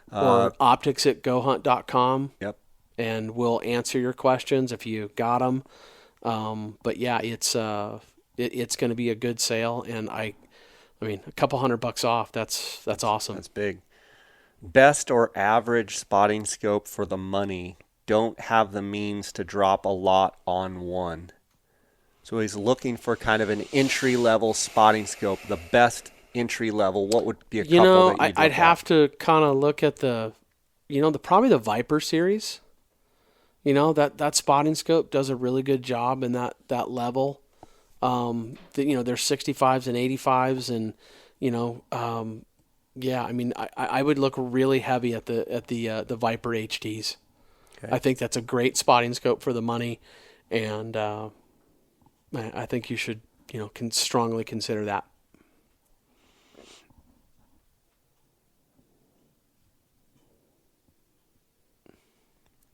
Or optics at gohunt.com. Yep. And we'll answer your questions if you got them. But yeah, it's going to be a good sale, and I mean, a couple $100 off. That's awesome. That's big. Best or average spotting scope for the money. Don't have the means to drop a lot on one. So he's looking for kind of an entry-level spotting scope, the best entry level. What would be a couple that you'd I'd look have at? to kind of look at probably the Viper series. That spotting scope does a really good job in that level. There's 65s and 85s, and yeah, I mean, I would look really heavy at the Viper HTs. Okay. I think that's a great spotting scope for the money, and I think you should can strongly consider that.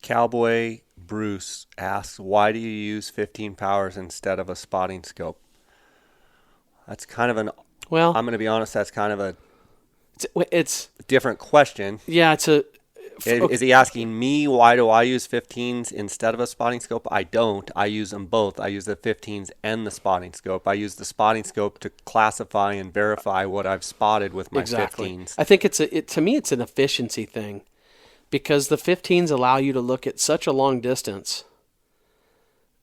Cowboy Bruce asks, why do you use 15 powers instead of a spotting scope? That's kind of an, Well, I'm going to be honest, that's kind of a it's different question. yeah, it's a Is he asking me why do I use 15s instead of a spotting scope? I don't. I use them both. I use the 15s and the spotting scope. I use the spotting scope to classify and verify what I've spotted with my exactly. 15s. I think to me it's an efficiency thing because the 15s allow you to look at such a long distance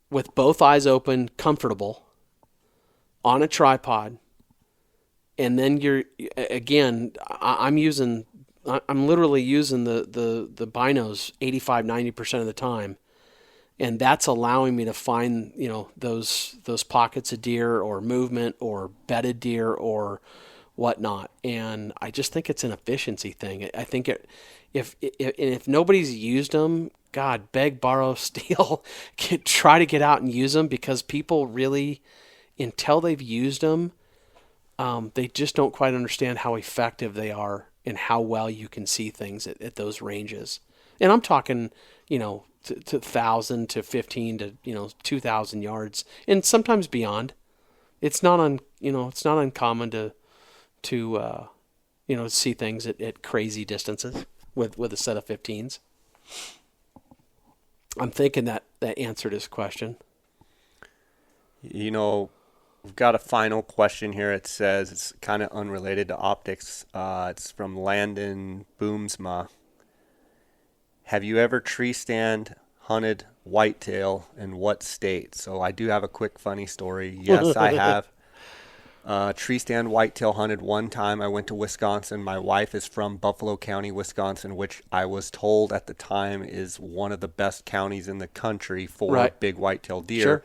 with both eyes open, comfortable on a tripod, and then I'm literally using the binos 85, 90% of the time, and that's allowing me to find those pockets of deer or movement or bedded deer or whatnot. And I just think it's an efficiency thing. I think if nobody's used them, God, beg, borrow, steal, try to get out and use them, because people really, until they've used them, they just don't quite understand how effective they are and how well you can see things at those ranges. And I'm talking, to 1,000 to 15 to 2,000 yards, and sometimes beyond. It's not uncommon to see things at crazy distances with a set of 15s. I'm thinking that answered his question. You know, we've got a final question here. It says it's kind of unrelated to optics. It's from Landon Boomsma. Have you ever tree stand hunted whitetail, in what state? So I do have a quick funny story. Yes, I have. Tree stand whitetail hunted one time. I went to Wisconsin. My wife is from Buffalo County, Wisconsin, which I was told at the time is one of the best counties in the country for Right. big whitetail deer. Sure.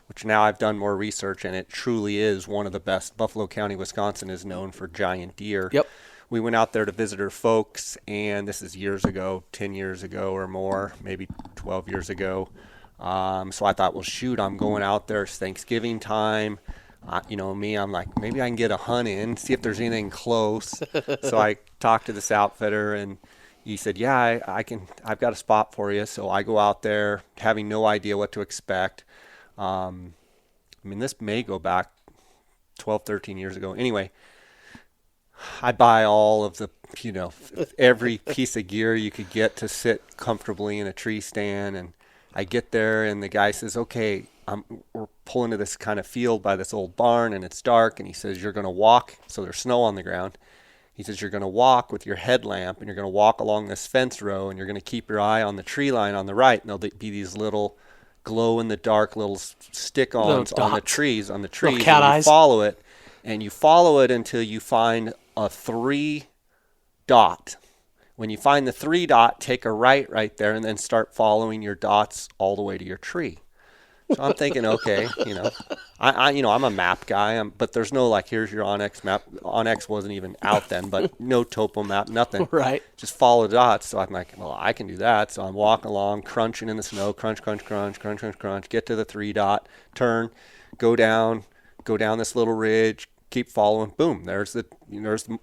Which now I've done more research, and it truly is one of the best. Buffalo County, Wisconsin is known for giant deer. Yep. We went out there to visit her folks, and this is years ago, 10 years ago or more, maybe 12 years ago. So I thought, well, shoot, I'm going out there. It's Thanksgiving time. Me, I'm like, maybe I can get a hunt in, see if there's anything close. So I talked to this outfitter, and he said, yeah, I can. I've got a spot for you. So I go out there having no idea what to expect. This may go back 12, 13 years ago. Anyway, I buy all of the, every piece of gear you could get to sit comfortably in a tree stand. And I get there, and the guy says, okay, we're pulling to this kind of field by this old barn, and it's dark. And he says, you're going to walk. So there's snow on the ground. He says, you're going to walk with your headlamp, and you're going to walk along this fence row, and you're going to keep your eye on the tree line on the right. And there'll be these little glow in the dark little stick-ons on the trees, Little and cat eyes. you follow it until you find a 3 dot. When you find the 3 dot, take a right there, and then start following your dots all the way to your tree. So I'm thinking, okay, I'm a map guy, but there's no here's your Onyx map. Onyx wasn't even out then, but no topo map, nothing. Right. Just follow the dots. So I'm like, well, I can do that. So I'm walking along, crunching in the snow, crunch, crunch, crunch, crunch, crunch, crunch. Get to the 3 dot, turn, go down this little ridge, keep following. Boom, there's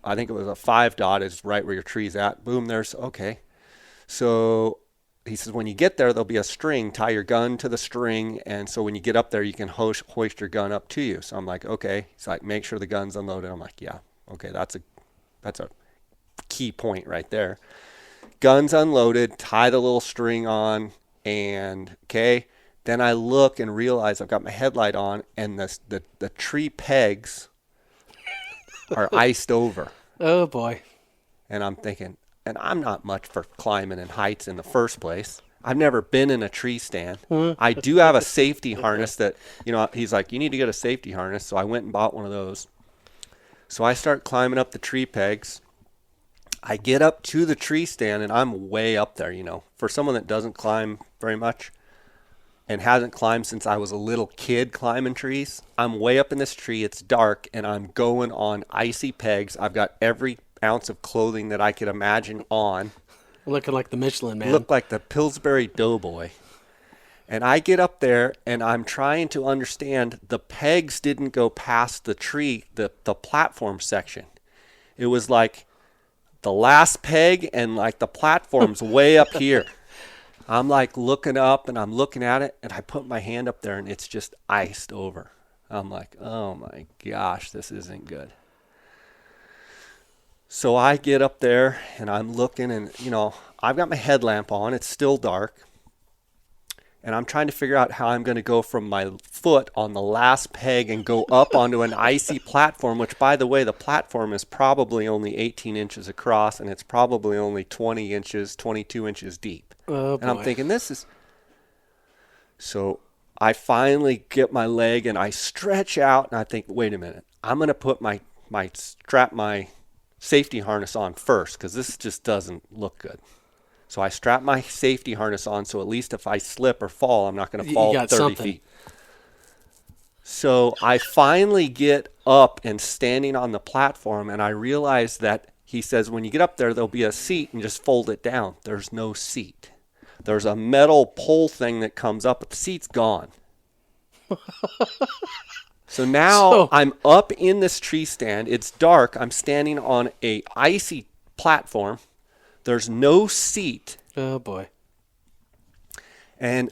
I think it was a 5 dot is right where your tree's at. Boom, okay. So he says, when you get there, there'll be a string. Tie your gun to the string, and so when you get up there, you can hoist your gun up to you. So I'm like, okay. He's like, make sure the gun's unloaded. I'm like, yeah, okay, that's a key point right there. Gun's unloaded, tie the little string on, and okay. Then I look and realize I've got my headlight on, and the tree pegs are iced over. Oh boy. And I'm thinking, and I'm not much for climbing in heights in the first place. I've never been in a tree stand. I do have a safety harness that, he's like, you need to get a safety harness. So I went and bought one of those. So I start climbing up the tree pegs. I get up to the tree stand and I'm way up there, For someone that doesn't climb very much and hasn't climbed since I was a little kid climbing trees, I'm way up in this tree. It's dark and I'm going on icy pegs. I've got every ounce of clothing that I could imagine on. Looking like the Michelin Man. Look like the Pillsbury Doughboy. And I get up there and I'm trying to understand the pegs didn't go past the tree, the platform section. It was like the last peg and like the platform's way up here. I'm like looking up and I'm looking at it and I put my hand up there and it's just iced over. I'm like, oh my gosh, this isn't good. So I get up there and I'm looking and, I've got my headlamp on. It's still dark. And I'm trying to figure out how I'm going to go from my foot on the last peg and go up onto an icy platform, which, by the way, the platform is probably only 18 inches across and it's probably only 20 inches, 22 inches deep. Oh, and I'm thinking, this is... So I finally get my leg and I stretch out and I think, wait a minute. I'm going to put my safety harness on first because this just doesn't look good. So I strap my safety harness on so at least if I slip or fall, I'm not going to fall 30 feet. So I finally get up and standing on the platform and I realize that he says when you get up there, there'll be a seat and just fold it down. There's no seat. There's a metal pole thing that comes up, but the seat's gone. So now I'm up in this tree stand. It's dark. I'm standing on a icy platform. There's no seat. Oh boy. And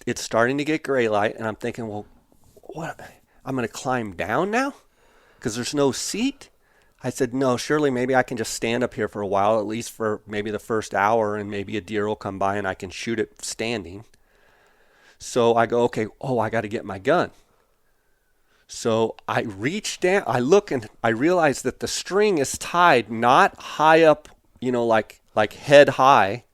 it's starting to get gray light and I'm thinking, well, what? I'm going to climb down now? Because there's no seat? I said, no, surely maybe I can just stand up here for a while, at least for maybe the first hour, and maybe a deer will come by and I can shoot it standing. So I go, okay, I got to get my gun. So I reach down, I look and I realize that the string is tied not high up, like head high,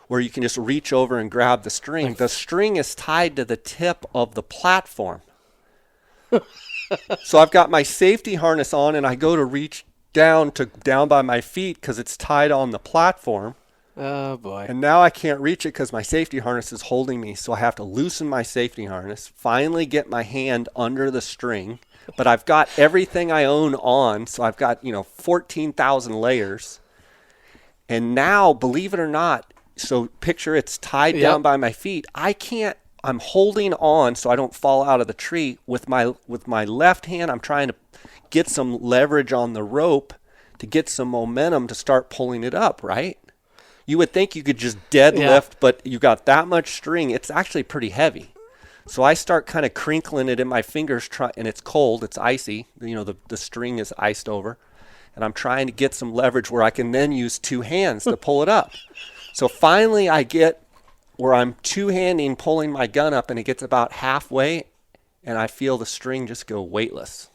where you can just reach over and grab the string. The string is tied to the tip of the platform. So I've got my safety harness on and I go to reach down by my feet because it's tied on the platform. Oh boy. And now I can't reach it because my safety harness is holding me. So I have to loosen my safety harness, finally get my hand under the string. But I've got everything I own on. So I've got, 14,000 layers. And now, believe it or not, so picture it's tied down by my feet. I'm holding on so I don't fall out of the tree. With my left hand, I'm trying to get some leverage on the rope to get some momentum to start pulling it up, right? You would think you could just deadlift, but you got that much string. It's actually pretty heavy. So I start kind of crinkling it in my fingers, and it's cold. It's icy. The string is iced over. And I'm trying to get some leverage where I can then use two hands to pull it up. So finally I get where I'm two-handing pulling my gun up, and it gets about halfway, and I feel the string just go weightless.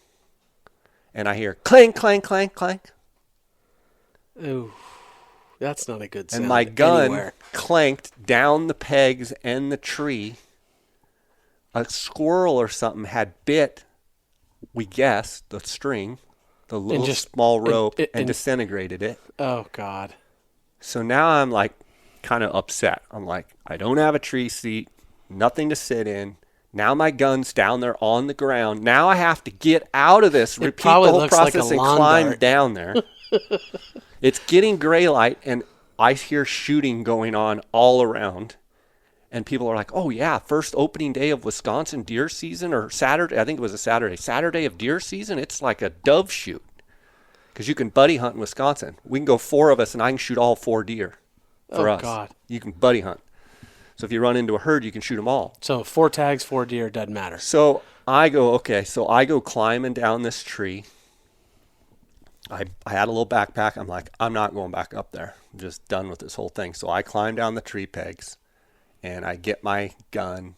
And I hear clank, clank, clank, clank. Ooh. That's not a good sound. And my gun anywhere. clanked down the pegs and the tree. A squirrel or something had bit, we guess, the string, the little small rope, and disintegrated it. Oh, God. So now I'm like kind of upset. I'm like, I don't have a tree seat, nothing to sit in. Now my gun's down there on the ground. Now I have to get out of this, repeat the whole process, and climb down there. It's getting gray light, and I hear shooting going on all around. And people are like, oh, yeah, first opening day of Wisconsin deer season, or Saturday. I think it was a Saturday of deer season. It's like a dove shoot because you can buddy hunt in Wisconsin. We can go 4 of us, and I can shoot all 4 deer for us. God. You can buddy hunt. So if you run into a herd, you can shoot them all. So 4 tags, 4 deer, doesn't matter. So I go climbing down this tree. I had a little backpack. I'm like, I'm not going back up there. I'm just done with this whole thing. So I climb down the tree pegs, and I get my gun,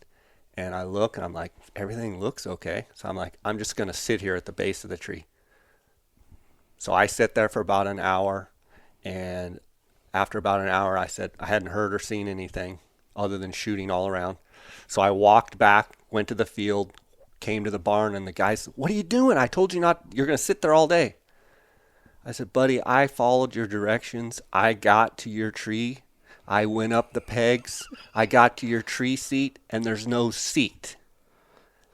and I look, and I'm like, everything looks okay. So I'm like, I'm just going to sit here at the base of the tree. So I sit there for about an hour, and after about an hour, I said I hadn't heard or seen anything. other than shooting all around. So I walked back, went to the field, came to the barn, and the guy said, "What are you doing? I told you not, you're going to sit there all day." I said, "Buddy, I followed your directions. I got to your tree. I went up the pegs. I got to your tree seat, and there's no seat.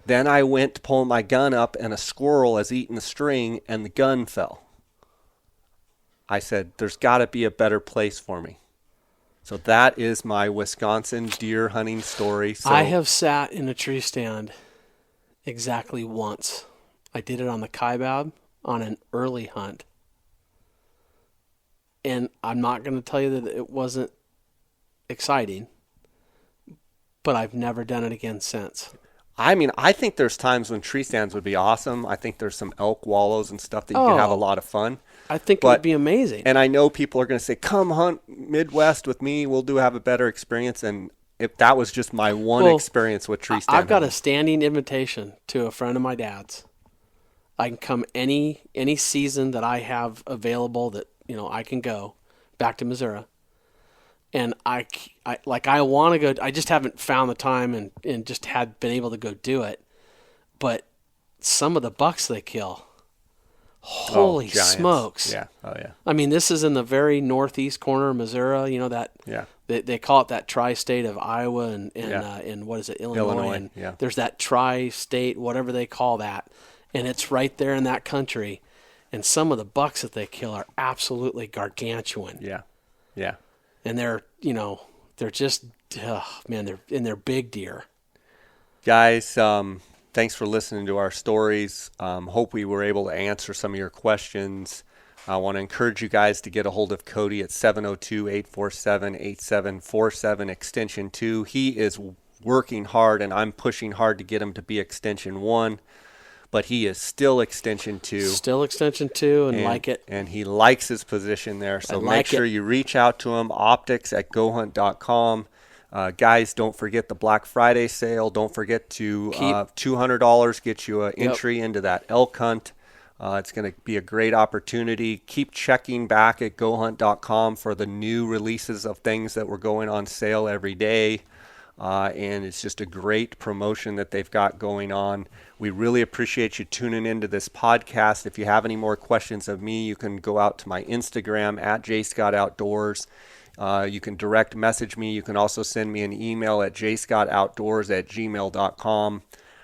Then I went to pull my gun up, and a squirrel has eaten the string, and the gun fell." I said, "There's got to be a better place for me." So that is my Wisconsin deer hunting story. So I have sat in a tree stand exactly once. I did it on the Kaibab on an early hunt. And I'm not going to tell you that it wasn't exciting, but I've never done it again since. I mean, I think there's times when tree stands would be awesome. I think there's some elk wallows and stuff that you can have a lot of fun. I think it would be amazing. And I know people are going to say, "Come hunt Midwest with me. We'll have a better experience." And if that was just my one experience with tree stand I've got a standing invitation to a friend of my dad's. I can come any season that I have available that, I can go back to Missouri. And I want to go. I just haven't found the time and just had been able to go do it. But some of the bucks they kill, holy smokes! Yeah, oh yeah. I mean, this is in the very northeast corner of Missouri. Yeah. They call it that tri-state of Iowa and what is it, Illinois? And yeah. There's that tri-state, whatever they call that, and it's right there in that country. And some of the bucks that they kill are absolutely gargantuan. Yeah, yeah. And they're just, they're big deer. Guys, thanks for listening to our stories. Hope we were able to answer some of your questions. I want to encourage you guys to get a hold of Cody at 702-847-8747 extension 2. He is working hard, and I'm pushing hard to get him to be extension 1. But he is still extension 2. Still extension 2 and like it. And he likes his position there. So make sure you reach out to him, optics@gohunt.com. Guys, don't forget the Black Friday sale. Don't forget to $200 get you an entry into that elk hunt. It's going to be a great opportunity. Keep checking back at gohunt.com for the new releases of things that were going on sale every day. And it's just a great promotion that they've got going on. We really appreciate you tuning into this podcast. If you have any more questions of me, you can go out to my Instagram at JScottOutdoors. You can direct message me. You can also send me an email at jscottoutdoors@gmail.com.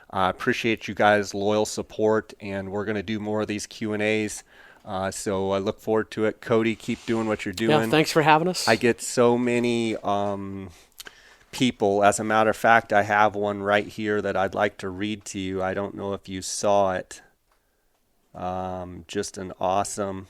I appreciate you guys' loyal support, and we're going to do more of these Q&As. So I look forward to it. Cody, keep doing what you're doing. Yeah, thanks for having us. I get so many people. As a matter of fact, I have one right here that I'd like to read to you. I don't know if you saw it. Just an awesome.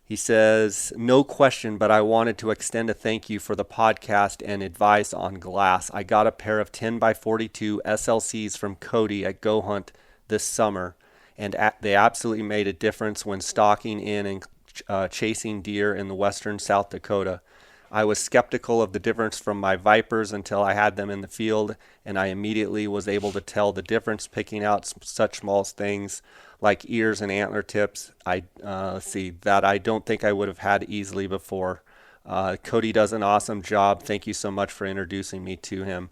He says, "No question, but I wanted to extend a thank you for the podcast and advice on glass. I got a pair of 10x42 SLCs from Cody at Go Hunt this summer, and they absolutely made a difference when stalking in and chasing deer in the western South Dakota. I was skeptical of the difference from my Vipers until I had them in the field, and I immediately was able to tell the difference picking out such small things like ears and antler tips. I don't think I would have had easily before. Cody does an awesome job. Thank you so much for introducing me to him."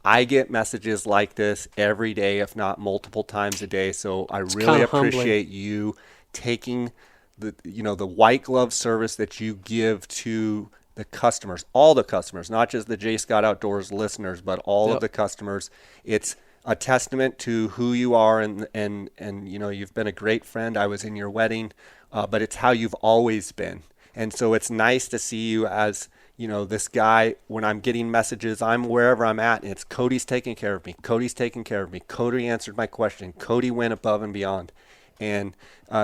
I get messages like this every day, if not multiple times a day. So I really appreciate you taking the white glove service that you give to the customers, all the customers, not just the J. Scott Outdoors listeners, but all of the customers. It's a testament to who you are, and you've been a great friend. I was in your wedding, but it's how you've always been. And so it's nice to see you as, this guy. When I'm getting messages, I'm wherever I'm at, and it's Cody's taking care of me. Cody's taking care of me. Cody answered my question. Cody went above and beyond. And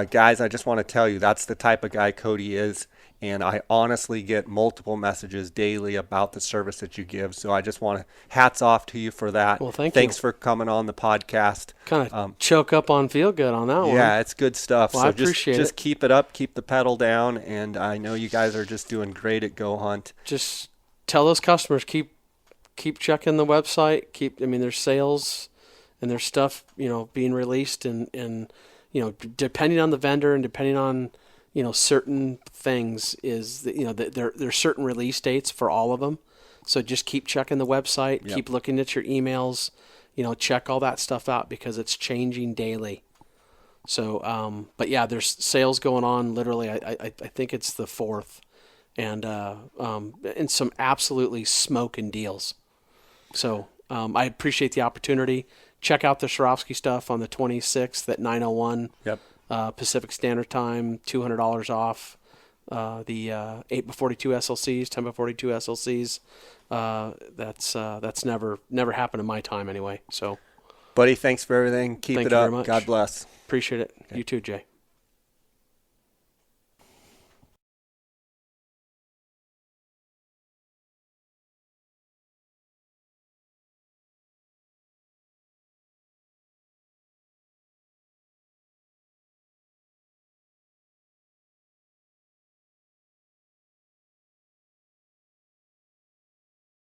guys, I just want to tell you, that's the type of guy Cody is. And I honestly get multiple messages daily about the service that you give. So I just want to hats off to you for that. Well, thanks for coming on the podcast. Kind of choke up on feel good on that one. Yeah, it's good stuff. Well, so I appreciate just keep it up, keep the pedal down, and I know you guys are just doing great at Go Hunt. Just tell those customers keep checking the website. There's sales and there's stuff being released and depending on the vendor and depending on certain things there's certain release dates for all of them. So just keep checking the website, Yep. keep looking at your emails, check all that stuff out because it's changing daily. So, but yeah, there's sales going on literally. I think it's the 4th, and some absolutely smoking deals. So I appreciate the opportunity. Check out the Swarovski stuff on the 26th at 9:01 Yep. Pacific Standard Time, $200 off. The 8x42 SLCs, 10x42 SLCs. That's never happened in my time anyway. So, Buddy, thanks for everything. Keep thank it you up. very much. God bless. Appreciate it. You too, Jay.